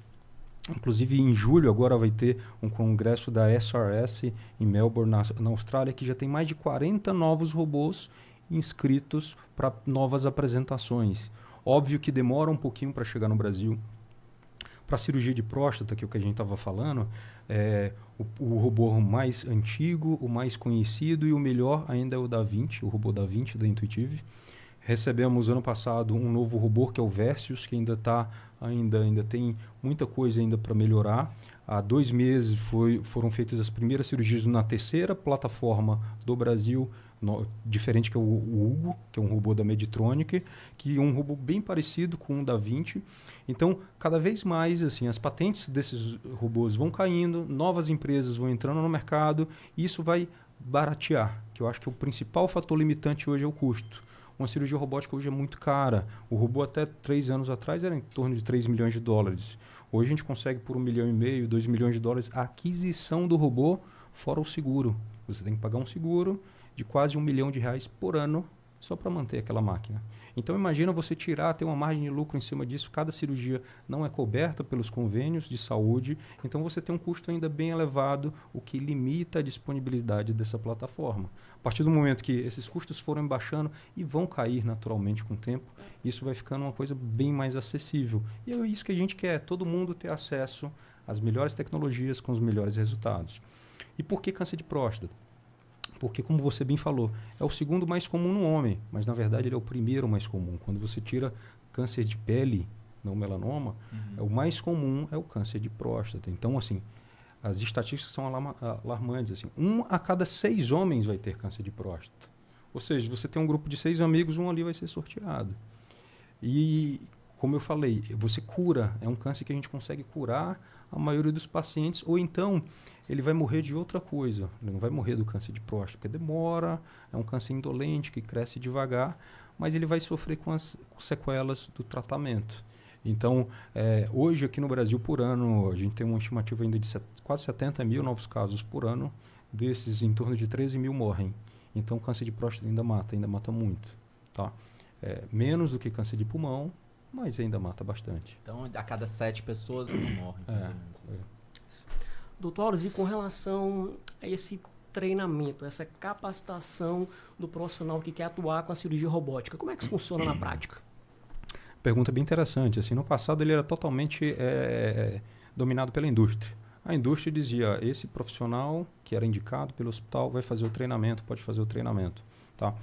Inclusive, em julho, agora vai ter um congresso da SRS em Melbourne, na Austrália, que já tem mais de 40 novos robôs inscritos para novas apresentações. Óbvio que demora um pouquinho para chegar no Brasil. Para a cirurgia de próstata, que é o que a gente estava falando, o robô mais antigo, o mais conhecido e o melhor ainda é o Da Vinci, o robô Da Vinci da Intuitive. Recebemos ano passado um novo robô que é o Versus, que ainda tem muita coisa ainda para melhorar. Há 2 meses foram feitas as primeiras cirurgias na terceira plataforma do Brasil, diferente que é o Hugo, que é um robô da Medtronic, que é um robô bem parecido com o Da Vinci. Então, cada vez mais assim, as patentes desses robôs vão caindo, novas empresas vão entrando no mercado, e isso vai baratear, que eu acho que o principal fator limitante hoje é o custo. Uma cirurgia robótica hoje é muito cara. O robô até 3 anos atrás era em torno de $3 milhões. Hoje a gente consegue por $1,5 milhão, $2 milhões a aquisição do robô, fora o seguro. Você tem que pagar um seguro de quase R$1 milhão por ano só para manter aquela máquina. Então imagina você ter uma margem de lucro em cima disso. Cada cirurgia não é coberta pelos convênios de saúde, então você tem um custo ainda bem elevado, o que limita a disponibilidade dessa plataforma. A partir do momento que esses custos forem baixando e vão cair naturalmente com o tempo, isso vai ficando uma coisa bem mais acessível. E é isso que a gente quer, todo mundo ter acesso às melhores tecnologias com os melhores resultados. E por que câncer de próstata? Porque, como você bem falou, é o segundo mais comum no homem, mas na verdade ele é o primeiro mais comum. Quando você tira câncer de pele, não melanoma, o mais comum é o câncer de próstata. Então, assim, as estatísticas são alarmantes. Assim, 1 a cada 6 homens vai ter câncer de próstata. Ou seja, você tem um grupo de 6 amigos, um ali vai ser sorteado. E, como eu falei, você cura, é um câncer que a gente consegue curar a maioria dos pacientes, ou então ele vai morrer de outra coisa. Ele não vai morrer do câncer de próstata, porque demora, é um câncer indolente que cresce devagar, mas ele vai sofrer com as sequelas do tratamento. Então, hoje aqui no Brasil, por ano, a gente tem uma estimativa ainda de quase 70 mil novos casos por ano, desses em torno de 13 mil morrem. Então, o câncer de próstata ainda mata muito. Tá? Menos do que câncer de pulmão, mas ainda mata bastante. Então, a cada 7 pessoas, uma morre. Doutores, e com relação a esse treinamento, essa capacitação do profissional que quer atuar com a cirurgia robótica, como é que isso funciona na prática? Pergunta bem interessante. Assim, no passado ele era totalmente dominado pela indústria. A indústria dizia, esse profissional que era indicado pelo hospital vai fazer o treinamento, pode fazer o treinamento. Tá?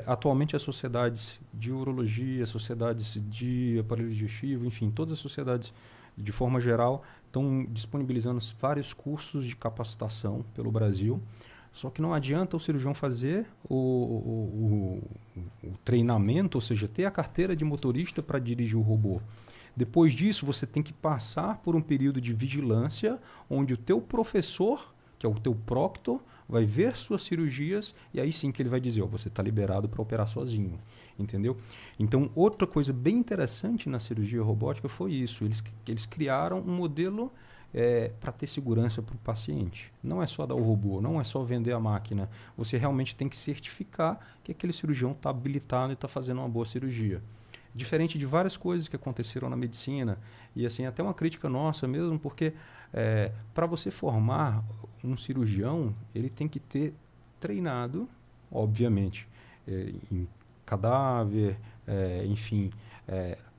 Atualmente as sociedades de urologia, sociedades de aparelho digestivo, enfim, todas as sociedades de forma geral estão disponibilizando vários cursos de capacitação pelo Brasil. Só que não adianta o cirurgião fazer o treinamento, ou seja, ter a carteira de motorista para dirigir o robô. Depois disso, você tem que passar por um período de vigilância, onde o teu professor, que é o teu proctor, vai ver suas cirurgias e aí sim que ele vai dizer, você está liberado para operar sozinho, entendeu? Então, outra coisa bem interessante na cirurgia robótica foi isso, eles criaram um modelo para ter segurança para o paciente. Não é só dar o robô, não é só vender a máquina, você realmente tem que certificar que aquele cirurgião está habilitado e está fazendo uma boa cirurgia. Diferente de várias coisas que aconteceram na medicina, e assim, até uma crítica nossa mesmo, porque para você formar um cirurgião, ele tem que ter treinado, obviamente, em cadáver, enfim,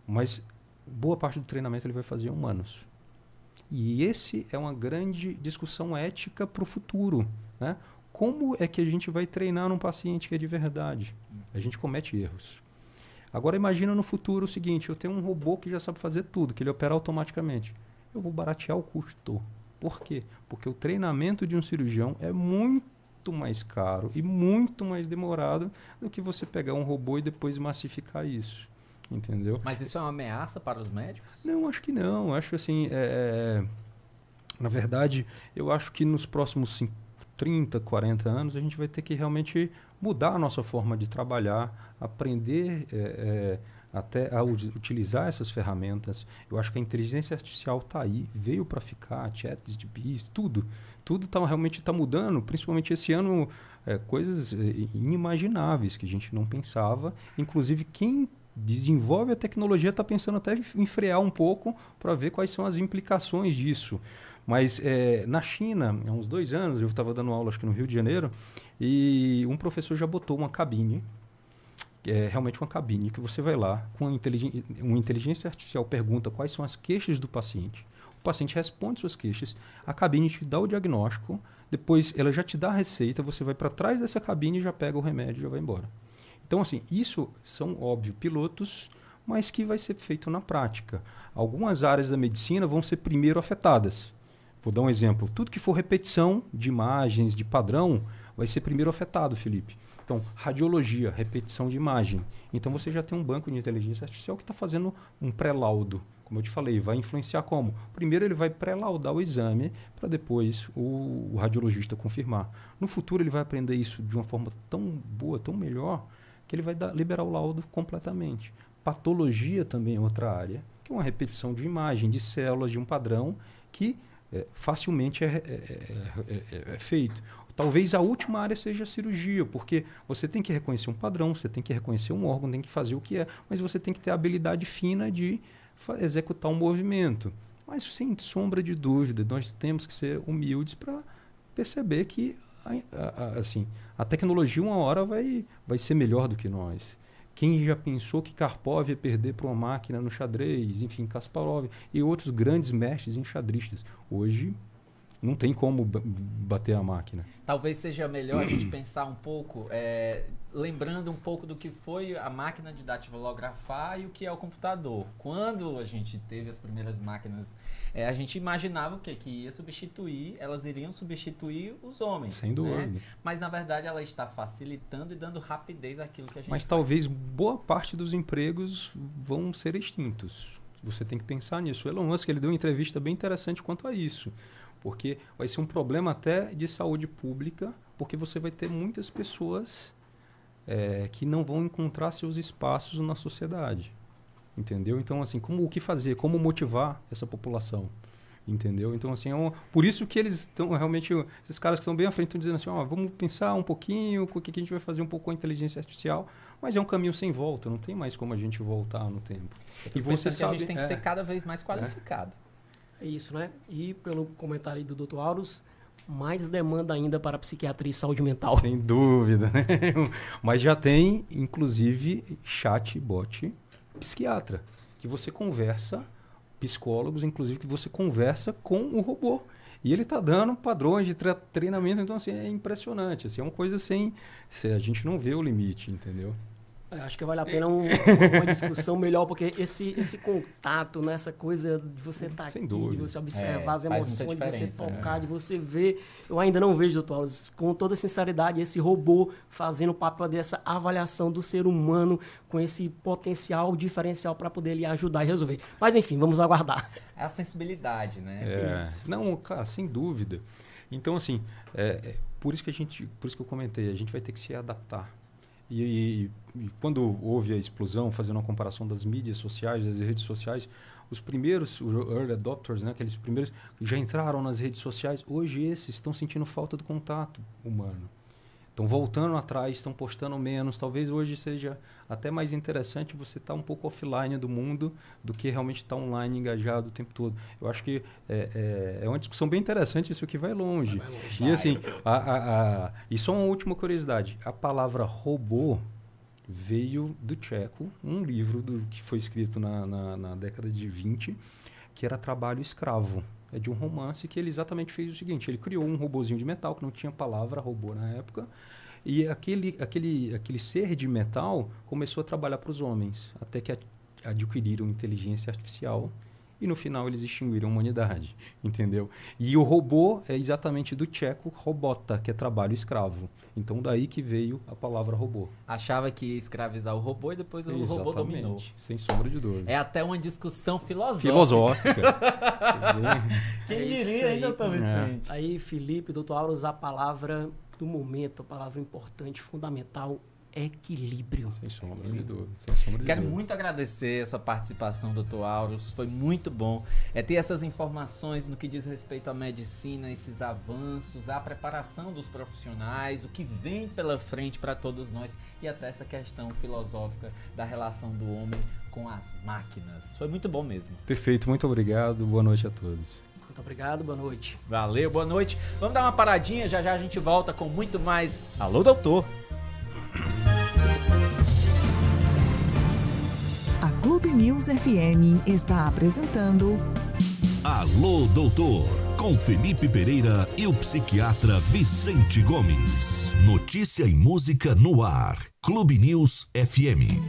mas boa parte do treinamento ele vai fazer em humanos. E esse é uma grande discussão ética para o futuro, né? Como é que a gente vai treinar um paciente que é de verdade? A gente comete erros. Agora imagina no futuro o seguinte, eu tenho um robô que já sabe fazer tudo, que ele opera automaticamente. Eu vou baratear o custo. Por quê? Porque o treinamento de um cirurgião é muito mais caro e muito mais demorado do que você pegar um robô e depois massificar isso. Entendeu? Mas isso é uma ameaça para os médicos? Não, acho que não. Acho assim, na verdade, eu acho que nos próximos 30, 40 anos a gente vai ter que realmente mudar a nossa forma de trabalhar, aprender até a utilizar essas ferramentas. Eu acho que a inteligência artificial está aí, veio para ficar, ChatGPT, tudo realmente está mudando, principalmente esse ano, coisas inimagináveis que a gente não pensava. Inclusive, quem desenvolve a tecnologia está pensando até em frear um pouco para ver quais são as implicações disso. Mas na China, há uns 2 anos, eu estava dando aula, acho que no Rio de Janeiro, e um professor já botou uma cabine, realmente uma cabine, que você vai lá, com uma inteligência artificial pergunta quais são as queixas do paciente, o paciente responde suas queixas, a cabine te dá o diagnóstico, depois ela já te dá a receita, você vai para trás dessa cabine e já pega o remédio e já vai embora. Então, assim, isso são, óbvio, pilotos, mas que vai ser feito na prática. Algumas áreas da medicina vão ser primeiro afetadas. Vou dar um exemplo. Tudo que for repetição de imagens, de padrão, vai ser primeiro afetado, Felipe. Então, radiologia, repetição de imagem. Então, você já tem um banco de inteligência artificial que está fazendo um pré-laudo. Como eu te falei, vai influenciar como? Primeiro, ele vai pré-laudar o exame para depois o radiologista confirmar. No futuro, ele vai aprender isso de uma forma tão boa, tão melhor, que ele vai liberar o laudo completamente. Patologia também é outra área, que é uma repetição de imagem, de células, de um padrão que facilmente é feito. Talvez a última área seja a cirurgia, porque você tem que reconhecer um padrão, você tem que reconhecer um órgão, tem que fazer o que é, mas você tem que ter a habilidade fina de executar um movimento. Mas, sem sombra de dúvida, nós temos que ser humildes para perceber que a tecnologia uma hora vai ser melhor do que nós. Quem já pensou que Karpov ia perder para uma máquina no xadrez, enfim, Kasparov e outros grandes mestres enxadristas. Hoje não tem como bater a máquina. Talvez seja melhor a gente pensar um pouco, lembrando um pouco do que foi a máquina de datilografar e o que é o computador. Quando a gente teve as primeiras máquinas, a gente imaginava o quê? Que ia substituir, elas iriam substituir os homens. Sem dúvida. Né? Mas, na verdade, ela está facilitando e dando rapidez àquilo que a gente Mas talvez boa parte dos empregos vão ser extintos. Você tem que pensar nisso. O Elon Musk, ele deu uma entrevista bem interessante quanto a isso. Porque vai ser um problema até de saúde pública, porque você vai ter muitas pessoas que não vão encontrar seus espaços na sociedade. Entendeu? Então, assim, o que fazer? Como motivar essa população? Entendeu? Então, assim, por isso que eles estão realmente, esses caras que estão bem à frente estão dizendo assim, vamos pensar um pouquinho, o que a gente vai fazer um pouco com a inteligência artificial, mas é um caminho sem volta, não tem mais como a gente voltar no tempo. E você sabe que a gente tem que ser cada vez mais qualificado. É isso, né? E pelo comentário aí do Dr. Auros, mais demanda ainda para a psiquiatria e saúde mental. Sem dúvida, né? Mas já tem, inclusive, chatbot psiquiatra, que você conversa, psicólogos, inclusive, que você conversa com o robô. E ele está dando padrões de treinamento, então, assim, é impressionante. Assim, é uma coisa sem... a gente não vê o limite, entendeu? Acho que vale a pena uma discussão melhor, porque esse contato, né, essa coisa de você estar aqui, dúvida. de você observar as emoções, de você tocar, de você ver. Eu ainda não vejo, doutor Auros, com toda sinceridade, esse robô fazendo o papel dessa avaliação do ser humano com esse potencial diferencial para poder lhe ajudar e resolver. Mas, enfim, vamos aguardar. É a sensibilidade, né? Não, cara, sem dúvida. Então, assim, por isso que eu comentei, a gente vai ter que se adaptar. E quando houve a explosão, fazendo uma comparação das mídias sociais, das redes sociais, os primeiros, os early adopters, né, aqueles primeiros que já entraram nas redes sociais, hoje esses estão sentindo falta do contato humano. Estão voltando atrás, estão postando menos. Talvez hoje seja até mais interessante você estar um pouco offline do mundo do que realmente estar online, engajado o tempo todo. Eu acho que é uma discussão bem interessante, isso que vai longe. E assim, e só uma última curiosidade. A palavra robô veio do tcheco, um livro que foi escrito na década de 20, que era trabalho escravo. É de um romance que ele exatamente fez o seguinte, ele criou um robozinho de metal, que não tinha palavra robô na época, e aquele ser de metal começou a trabalhar para os homens, até que adquiriram inteligência artificial, e no final eles extinguiram a humanidade, entendeu? E o robô é exatamente do tcheco robota, que é trabalho escravo. Então daí que veio a palavra robô. Achava que ia escravizar o robô e depois o robô dominou. Sem sombra de dúvida. É até uma discussão filosófica. Quem diria, hein, doutor Vicente? Aí, Felipe, doutor Auro, usar a palavra do momento, a palavra importante, fundamental, equilíbrio. Sem sombra de dúvida. Quero muito agradecer a sua participação, doutor Auros. Foi muito bom ter essas informações no que diz respeito à medicina, esses avanços, a preparação dos profissionais, o que vem pela frente para todos nós e até essa questão filosófica da relação do homem com as máquinas. Foi muito bom mesmo. Perfeito, muito obrigado. Boa noite a todos. Muito obrigado, boa noite. Valeu, boa noite. Vamos dar uma paradinha, já já a gente volta com muito mais Alô, Doutor. A Clube News FM está apresentando Alô, Doutor, com Felipe Pereira e o psiquiatra Vicente Gomes. Notícia e música no ar. Clube News FM.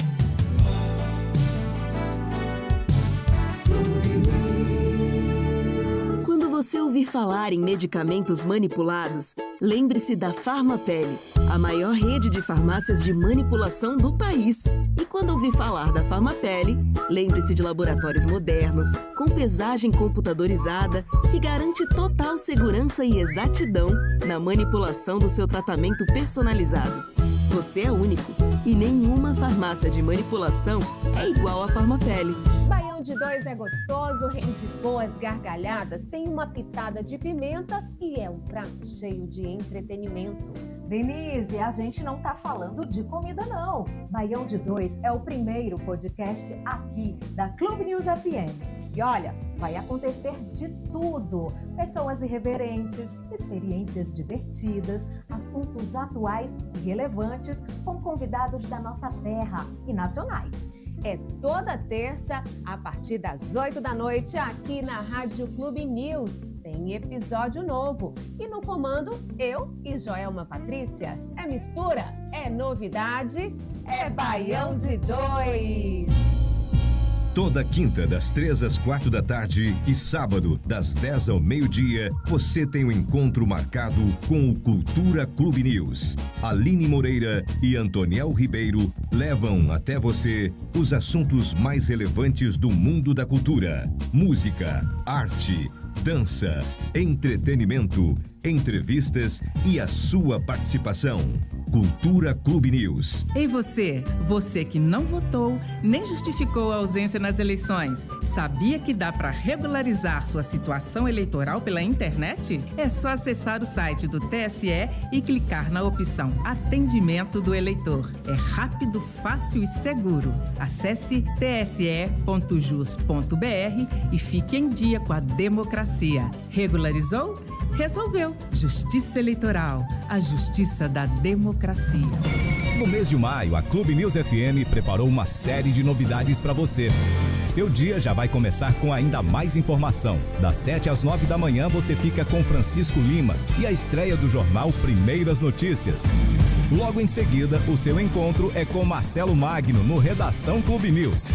Quando você ouvir falar em medicamentos manipulados, lembre-se da Farmapele, a maior rede de farmácias de manipulação do país. E quando ouvir falar da Farmapele, lembre-se de laboratórios modernos, com pesagem computadorizada, que garante total segurança e exatidão na manipulação do seu tratamento personalizado. Você é único e nenhuma farmácia de manipulação é igual à Farmapele. Baião de 2 é gostoso, rende boas gargalhadas, tem uma pitada de pimenta e é um prato cheio de entretenimento. Denise, a gente não tá falando de comida não. Baião de 2 é o primeiro podcast aqui da Clube News FM. E olha, vai acontecer de tudo. Pessoas irreverentes, experiências divertidas, assuntos atuais e relevantes com convidados da nossa terra e nacionais. É toda terça, a partir das 8 da noite, aqui na Rádio Clube News. Tem episódio novo. E no comando, eu e Joelma Patrícia. É mistura, é novidade, é Baião de 2. Toda quinta, das 3 às 4 da tarde e sábado, das 10 ao meio-dia, você tem um encontro marcado com o Cultura Clube News. Aline Moreira e Antoniel Ribeiro levam até você os assuntos mais relevantes do mundo da cultura. Música, arte, dança, entretenimento, entrevistas e a sua participação. Cultura Clube News. E você? Você que não votou nem justificou a ausência nas eleições. Sabia que dá para regularizar sua situação eleitoral pela internet? É só acessar o site do TSE e clicar na opção Atendimento do Eleitor. É rápido, fácil e seguro. Acesse tse.jus.br e fique em dia com a democracia. Regularizou? Resolveu. Justiça Eleitoral, a justiça da democracia. No mês de maio, a Clube News FM preparou uma série de novidades para você. Seu dia já vai começar com ainda mais informação. Das 7 às 9 da manhã você fica com Francisco Lima e a estreia do jornal Primeiras Notícias. Logo em seguida, o seu encontro é com Marcelo Magno no Redação Clube News.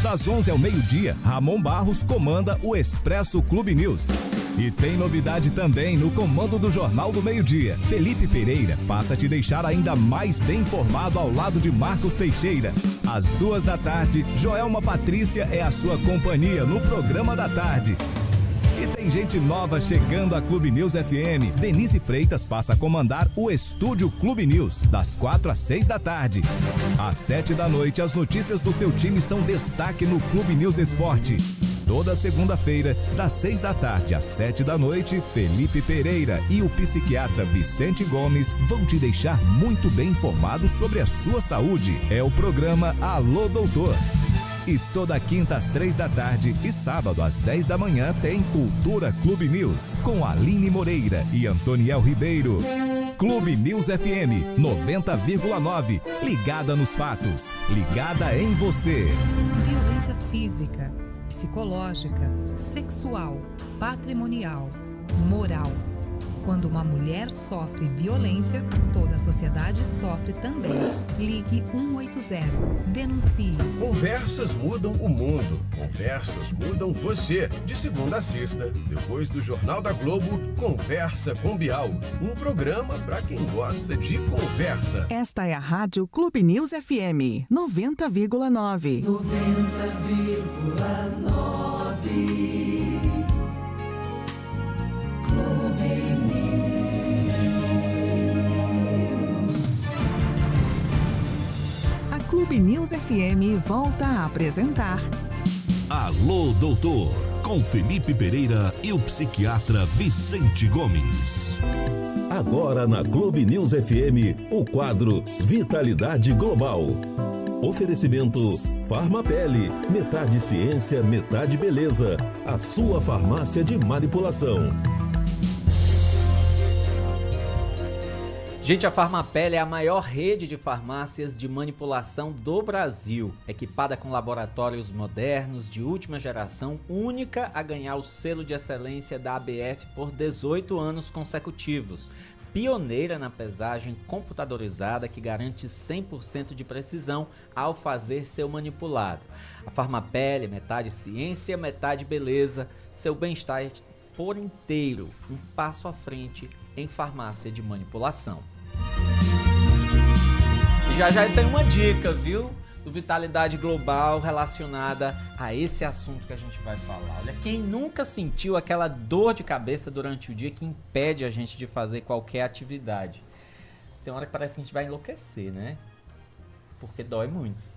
Das 11 ao meio-dia, Ramon Barros comanda o Expresso Clube News. E tem novidade também no comando do Jornal do Meio-Dia. Felipe Pereira passa a te deixar ainda mais bem informado ao lado de Marcos Teixeira. Às 2 da tarde, Joelma Patrícia é a sua companhia no Programa da Tarde. E tem gente nova chegando à Clube News FM. Denise Freitas passa a comandar o Estúdio Clube News, das 4 às 6 da tarde. Às 7 da noite, as notícias do seu time são destaque no Clube News Esporte. Toda segunda-feira, das 6 da tarde às 7 da noite, Felipe Pereira e o psiquiatra Vicente Gomes vão te deixar muito bem informado sobre a sua saúde. É o programa Alô, Doutor. E toda quinta às 3 da tarde e sábado às 10 da manhã tem Cultura Clube News, com Aline Moreira e Antoniel Ribeiro. Clube News FM 90,9. Ligada nos fatos, ligada em você. Violência física, psicológica, sexual, patrimonial, moral. Quando uma mulher sofre violência, toda a sociedade sofre também. Ligue 180. Denuncie. Conversas mudam o mundo. Conversas mudam você. De segunda a sexta, depois do Jornal da Globo, Conversa com Bial. Um programa para quem gosta de conversa. Esta é a Rádio Clube News FM 90,9. 90,9. Clube News FM volta a apresentar Alô, Doutor, com Felipe Pereira e o psiquiatra Vicente Gomes. Agora na Clube News FM, o quadro Vitalidade Global. Oferecimento Farmapele, metade ciência, metade beleza. A sua farmácia de manipulação. Gente, a Farmapele é a maior rede de farmácias de manipulação do Brasil, equipada com laboratórios modernos de última geração, única a ganhar o selo de excelência da ABF por 18 anos consecutivos, pioneira na pesagem computadorizada que garante 100% de precisão ao fazer seu manipulado. A Farmapele, metade ciência, metade beleza, seu bem-estar por inteiro, um passo à frente em farmácia de manipulação. E já tem uma dica, viu, do Vitalidade Global relacionada a esse assunto que a gente vai falar. Olha, quem nunca sentiu aquela dor de cabeça durante o dia que impede a gente de fazer qualquer atividade? Tem hora que parece que a gente vai enlouquecer, né? Porque dói muito.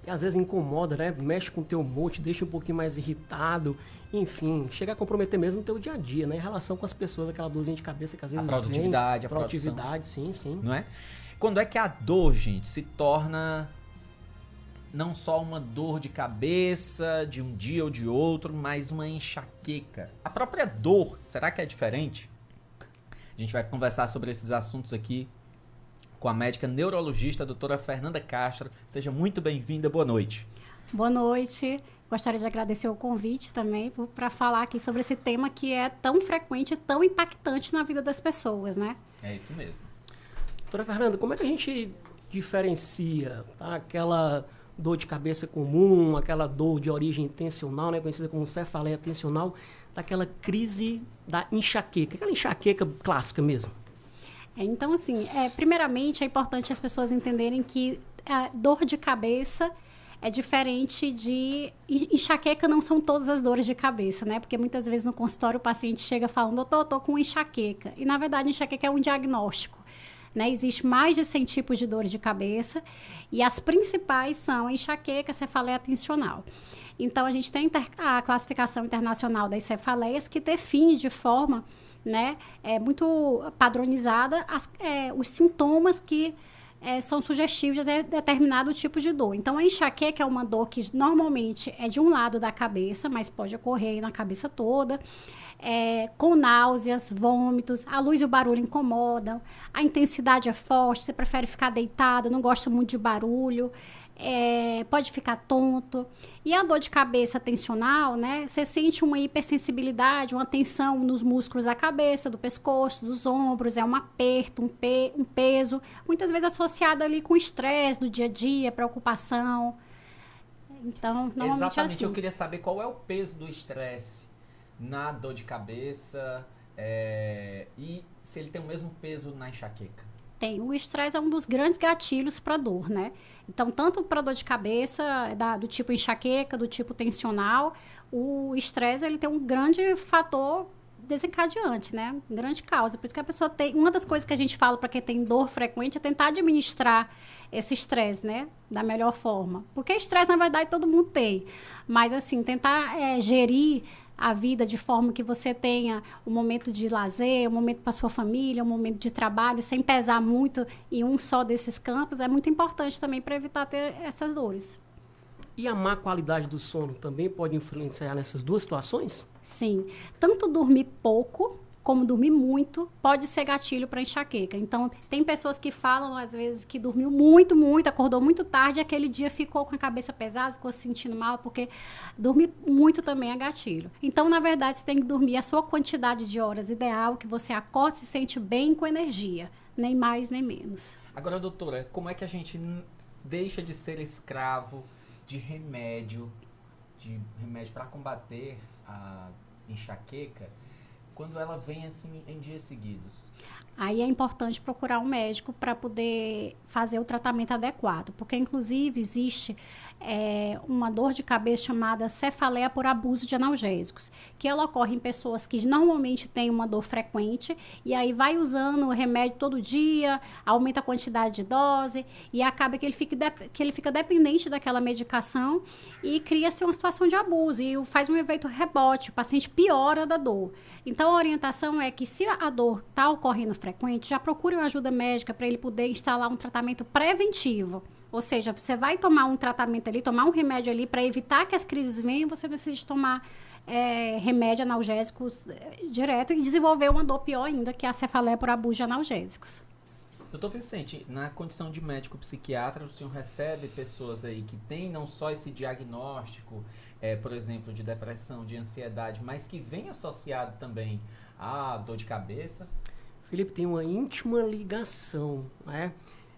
E às vezes incomoda, né? Mexe com o teu humor, te deixa um pouquinho mais irritado. Enfim, chega a comprometer mesmo o teu dia a dia, né? Em relação com as pessoas, aquela dorzinha de cabeça que às vezes a produtividade, vem. A produtividade, sim. Não é? Quando é que a dor, gente, se torna não só uma dor de cabeça de um dia ou de outro, mas uma enxaqueca? A própria dor, será que é diferente? A gente vai conversar sobre esses assuntos aqui com a médica neurologista, a doutora Fernanda Castro. Seja muito bem-vinda, boa noite. Boa noite. Gostaria de agradecer o convite também para falar aqui sobre esse tema que é tão frequente e tão impactante na vida das pessoas, né? É isso mesmo. Doutora Fernanda, como é que a gente diferencia, tá, aquela dor de cabeça comum, aquela dor de origem tensional, né, conhecida como cefaleia tensional, daquela crise da enxaqueca, aquela enxaqueca clássica mesmo? Então, assim, primeiramente é importante as pessoas entenderem que a dor de cabeça é diferente de enxaqueca, não são todas as dores de cabeça, né? Porque muitas vezes no consultório o paciente chega falando, doutor, eu tô com enxaqueca. E, na verdade, enxaqueca é um diagnóstico, né? Existe mais de 100 tipos de dores de cabeça e as principais são a enxaqueca, a cefaleia tensional. Então, a gente tem a classificação internacional das cefaleias que define de forma, né, muito padronizada os sintomas que são sugestivos de determinado tipo de dor. Então, a enxaqueca é uma dor que normalmente é de um lado da cabeça, mas pode ocorrer na cabeça toda, com náuseas, vômitos, a luz e o barulho incomodam, a intensidade é forte, você prefere ficar deitado, não gosta muito de barulho, pode ficar tonto. E a dor de cabeça tensional, né? Você sente uma hipersensibilidade, uma tensão nos músculos da cabeça, do pescoço, dos ombros, um aperto, um peso, muitas vezes associado ali com estresse do dia a dia, preocupação. Então, normalmente exatamente, é assim. Eu queria saber qual é o peso do estresse na dor de cabeça e se ele tem o mesmo peso na enxaqueca. Tem. O estresse é um dos grandes gatilhos para dor, né? Então, tanto para dor de cabeça, do tipo enxaqueca, do tipo tensional, o estresse, ele tem um grande fator desencadeante, né? Grande causa. Por isso que a pessoa tem... Uma das coisas que a gente fala para quem tem dor frequente é tentar administrar esse estresse, né? Da melhor forma. Porque estresse, na verdade, todo mundo tem. Mas, assim, tentar gerir a vida de forma que você tenha um momento de lazer, um momento para sua família, um momento de trabalho, sem pesar muito em um só desses campos, é muito importante também para evitar ter essas dores. E a má qualidade do sono também pode influenciar nessas duas situações? Sim. Tanto dormir pouco como dormir muito, pode ser gatilho para enxaqueca. Então, tem pessoas que falam, às vezes, que dormiu muito, acordou muito tarde, e aquele dia ficou com a cabeça pesada, ficou se sentindo mal, porque dormir muito também é gatilho. Então, na verdade, você tem que dormir a sua quantidade de horas ideal, que você acorda e se sente bem com energia, nem mais nem menos. Agora, doutora, como é que a gente deixa de ser escravo de remédio para combater a enxaqueca, quando ela vem assim em dias seguidos? Aí é importante procurar um médico para poder fazer o tratamento adequado, porque inclusive existe uma dor de cabeça chamada cefaleia por abuso de analgésicos, que ela ocorre em pessoas que normalmente têm uma dor frequente e aí vai usando o remédio todo dia, aumenta a quantidade de dose e acaba que ele fica dependente daquela medicação e cria-se uma situação de abuso e faz um efeito rebote, o paciente piora da dor. Então, a orientação é que se a dor está ocorrendo frequente, já procure uma ajuda médica para ele poder instalar um tratamento preventivo. Ou seja, você vai tomar um tratamento ali, tomar um remédio ali para evitar que as crises venham, você decide tomar remédio analgésicos direto e desenvolver uma dor pior ainda, que é a cefaleia por abuso de analgésicos. Doutor Vicente, na condição de médico psiquiatra, o senhor recebe pessoas aí que têm não só esse diagnóstico, por exemplo, de depressão, de ansiedade, mas que vem associado também à dor de cabeça? Felipe, tem uma íntima ligação, né?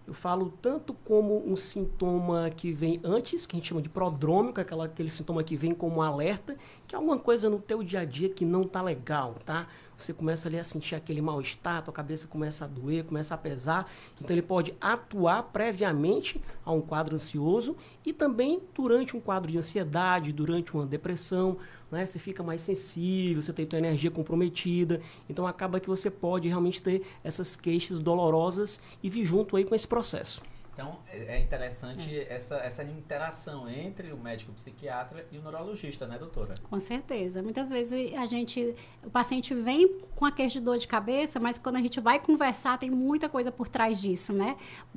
Eu falo tanto como um sintoma que vem antes, que a gente chama de prodrômico, aquele sintoma que vem como um alerta, que é alguma coisa no teu dia a dia que não tá legal, tá? Você começa ali a sentir aquele mal-estar, tua cabeça começa a doer, começa a pesar. Então, ele pode atuar previamente a um quadro ansioso e também durante um quadro de ansiedade, durante uma depressão, né? Você fica mais sensível, você tem tua energia comprometida. Então, acaba que você pode realmente ter essas queixas dolorosas e vir junto aí com esse processo. Então, é interessante essa interação entre o médico psiquiatra e o neurologista, né, doutora? Com certeza. Muitas vezes o paciente vem com a queixa de dor de cabeça, mas quando a gente vai conversar, tem muita coisa por trás disso, né?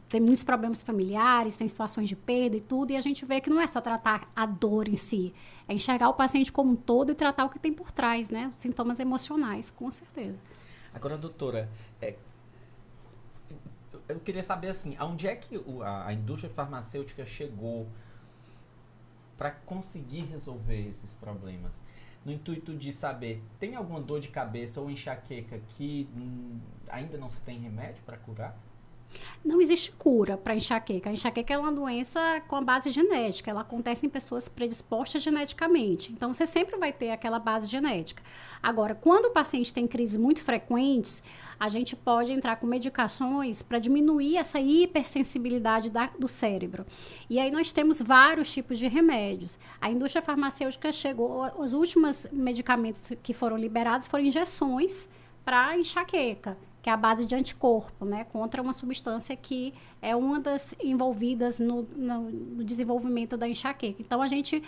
Tem muitos problemas familiares, tem situações de perda e tudo, e a gente vê que não é só tratar a dor em si, é enxergar o paciente como um todo e tratar o que tem por trás, né? Os sintomas emocionais, com certeza. Agora, doutora, eu queria saber, assim, aonde é que a indústria farmacêutica chegou para conseguir resolver esses problemas? No intuito de saber, tem alguma dor de cabeça ou enxaqueca que ainda não se tem remédio para curar? Não existe cura para enxaqueca. A enxaqueca é uma doença com a base genética. Ela acontece em pessoas predispostas geneticamente. Então, você sempre vai ter aquela base genética. Agora, quando o paciente tem crises muito frequentes, a gente pode entrar com medicações para diminuir essa hipersensibilidade do cérebro. E aí nós temos vários tipos de remédios. A indústria farmacêutica chegou... Os últimos medicamentos que foram liberados foram injeções para enxaqueca, que é a base de anticorpo, né, contra uma substância que é uma das envolvidas no desenvolvimento da enxaqueca. Então, a gente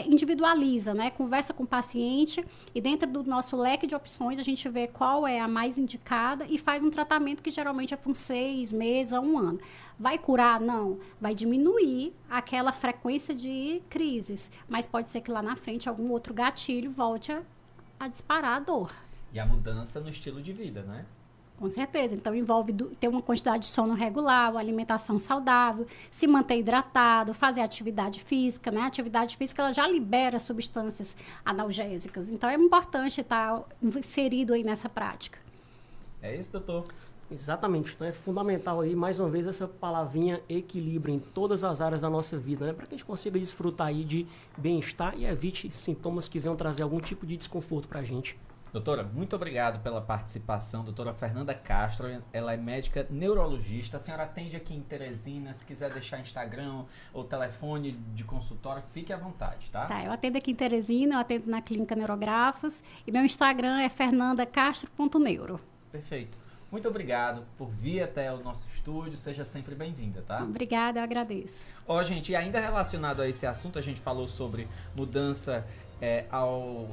individualiza, né, conversa com o paciente e dentro do nosso leque de opções, a gente vê qual é a mais indicada e faz um tratamento que geralmente é por 6 meses a 1 ano. Vai curar? Não. Vai diminuir aquela frequência de crises, mas pode ser que lá na frente algum outro gatilho volte a disparar a dor. E a mudança no estilo de vida, né? Com certeza. Então, envolve ter uma quantidade de sono regular, uma alimentação saudável, se manter hidratado, fazer atividade física, né? A atividade física, ela já libera substâncias analgésicas. Então, é importante estar inserido aí nessa prática. É isso, doutor? Exatamente. Né? É fundamental aí, mais uma vez, essa palavrinha equilíbrio em todas as áreas da nossa vida, né? Para que a gente consiga desfrutar aí de bem-estar e evite sintomas que venham trazer algum tipo de desconforto para a gente. Doutora, muito obrigado pela participação. Doutora Fernanda Castro, ela é médica neurologista. A senhora atende aqui em Teresina. Se quiser deixar Instagram ou telefone de consultório, fique à vontade, tá? Tá, eu atendo aqui em Teresina, eu atendo na Clínica Neurografos e meu Instagram é fernandacastro.neuro. Perfeito. Muito obrigado por vir até o nosso estúdio. Seja sempre bem-vinda, tá? Obrigada, eu agradeço. Ó, gente, e ainda relacionado a esse assunto, a gente falou sobre mudança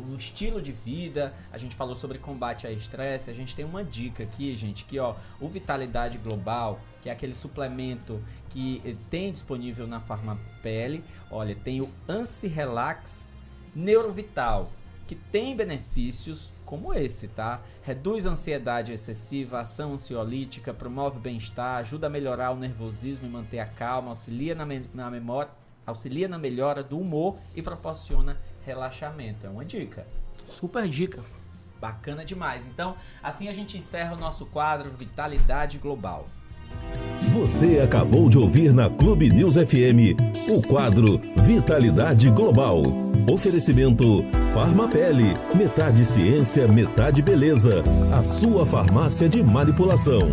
no estilo de vida, a gente falou sobre combate ao estresse. A gente tem uma dica aqui, gente, que ó, o Vitalidade Global, que é aquele suplemento que tem disponível na Farmapele, olha, tem o Ansi Relax Neurovital, que tem benefícios como esse, tá? Reduz a ansiedade excessiva, ação ansiolítica, promove bem-estar, ajuda a melhorar o nervosismo e manter a calma, auxilia na melhora do humor e proporciona relaxamento. É uma dica. Super dica. Bacana demais. Então, assim a gente encerra o nosso quadro Vitalidade Global. Você acabou de ouvir na Clube News FM o quadro Vitalidade Global. Oferecimento Farmapele, metade ciência, metade beleza. A sua farmácia de manipulação.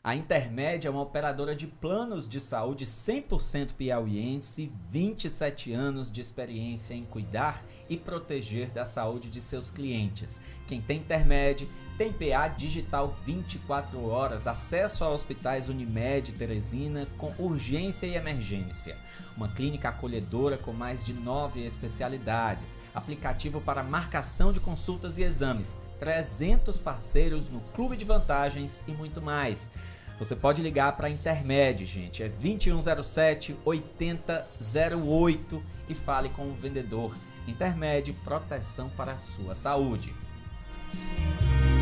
A Intermed é uma operadora de planos de saúde 100% piauiense, 27 anos de experiência em cuidar e proteger da saúde de seus clientes. Quem tem Intermed tem PA digital 24 horas, acesso a hospitais Unimed, Teresina, com urgência e emergência. Uma clínica acolhedora com mais de 9 especialidades, aplicativo para marcação de consultas e exames, 300 parceiros no Clube de Vantagens e muito mais. Você pode ligar para a Intermed, gente, é 2107-8008 e fale com o vendedor. Intermed, proteção para a sua saúde.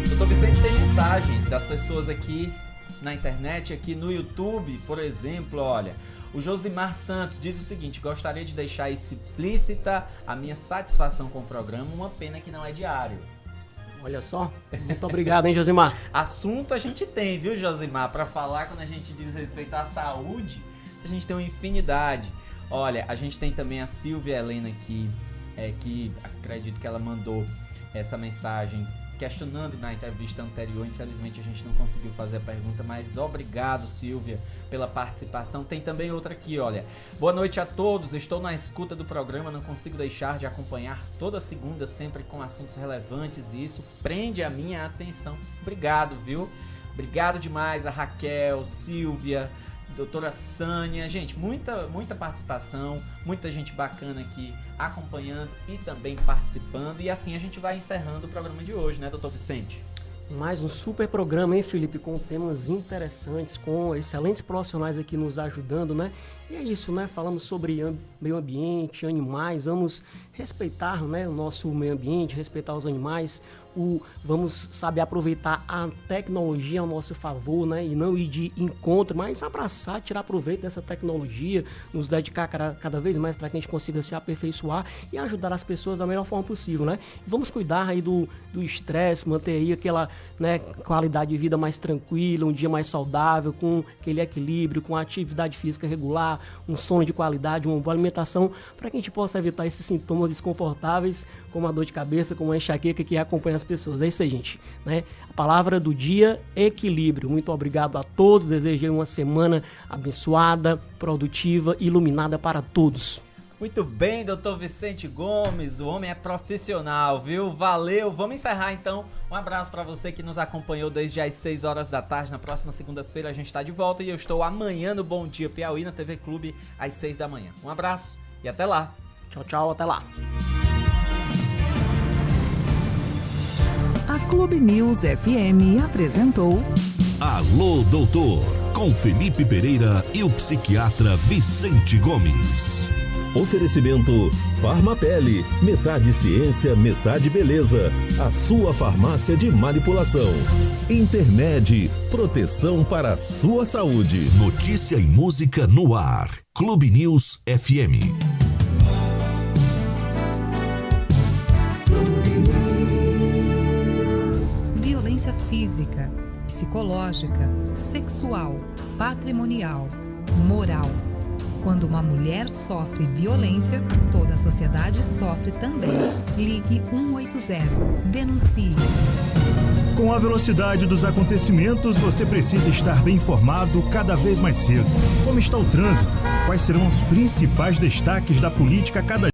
Doutor Vicente, tem mensagens das pessoas aqui na internet, aqui no YouTube, por exemplo, olha, o Josimar Santos diz o seguinte: gostaria de deixar explícita a minha satisfação com o programa, uma pena que não é diário. Olha só, muito obrigado, hein, Josimar? Assunto a gente tem, viu, Josimar? Para falar quando a gente diz respeito à saúde, a gente tem uma infinidade. Olha, a gente tem também a Silvia Helena aqui, que acredito que ela mandou essa mensagem questionando na entrevista anterior. Infelizmente a gente não conseguiu fazer a pergunta, mas obrigado, Silvia, pela participação. Tem também outra aqui, olha. Boa noite a todos, estou na escuta do programa, não consigo deixar de acompanhar toda segunda, sempre com assuntos relevantes, e isso prende a minha atenção. Obrigado, viu? Obrigado demais a Raquel, Silvia, doutora Sânia, gente, muita participação, muita gente bacana aqui acompanhando e também participando, e assim a gente vai encerrando o programa de hoje, né, doutor Vicente? Mais um super programa, hein, Felipe, com temas interessantes, com excelentes profissionais aqui nos ajudando, né? E é isso, né? Falamos sobre meio ambiente, animais, vamos respeitar, né, o nosso meio ambiente, respeitar os animais, vamos saber aproveitar a tecnologia ao nosso favor, né? E não ir de encontro, mas abraçar, tirar proveito dessa tecnologia, nos dedicar cada vez mais para que a gente consiga se aperfeiçoar e ajudar as pessoas da melhor forma possível, né? E vamos cuidar aí do estresse, manter aí aquela, né, qualidade de vida mais tranquila, um dia mais saudável, com aquele equilíbrio, com a atividade física regular, um sono de qualidade, uma boa alimentação, para que a gente possa evitar esses sintomas desconfortáveis, como a dor de cabeça, como a enxaqueca que acompanha as pessoas. É isso aí, gente, né? A palavra do dia, equilíbrio. Muito obrigado a todos, desejei uma semana abençoada, produtiva, iluminada para todos. Muito bem, doutor Vicente Gomes, o homem é profissional, viu? Valeu, vamos encerrar então. Um abraço para você que nos acompanhou desde as 6 horas da tarde. Na próxima segunda-feira a gente está de volta e eu estou amanhã no Bom Dia Piauí, na TV Clube, às 6 da manhã. Um abraço e até lá. Tchau, tchau, até lá. A Clube News FM apresentou Alô, Doutor, com Felipe Pereira e o psiquiatra Vicente Gomes. Oferecimento Farmapele, metade ciência, metade beleza. A sua farmácia de manipulação. Intermed, proteção para a sua saúde. Notícia e música no ar. Clube News FM. Violência física, psicológica, sexual, patrimonial, moral. Quando uma mulher sofre violência, toda a sociedade sofre também. Ligue 180. Denuncie. Com a velocidade dos acontecimentos, você precisa estar bem informado cada vez mais cedo. Como está o trânsito? Quais serão os principais destaques da política a cada dia?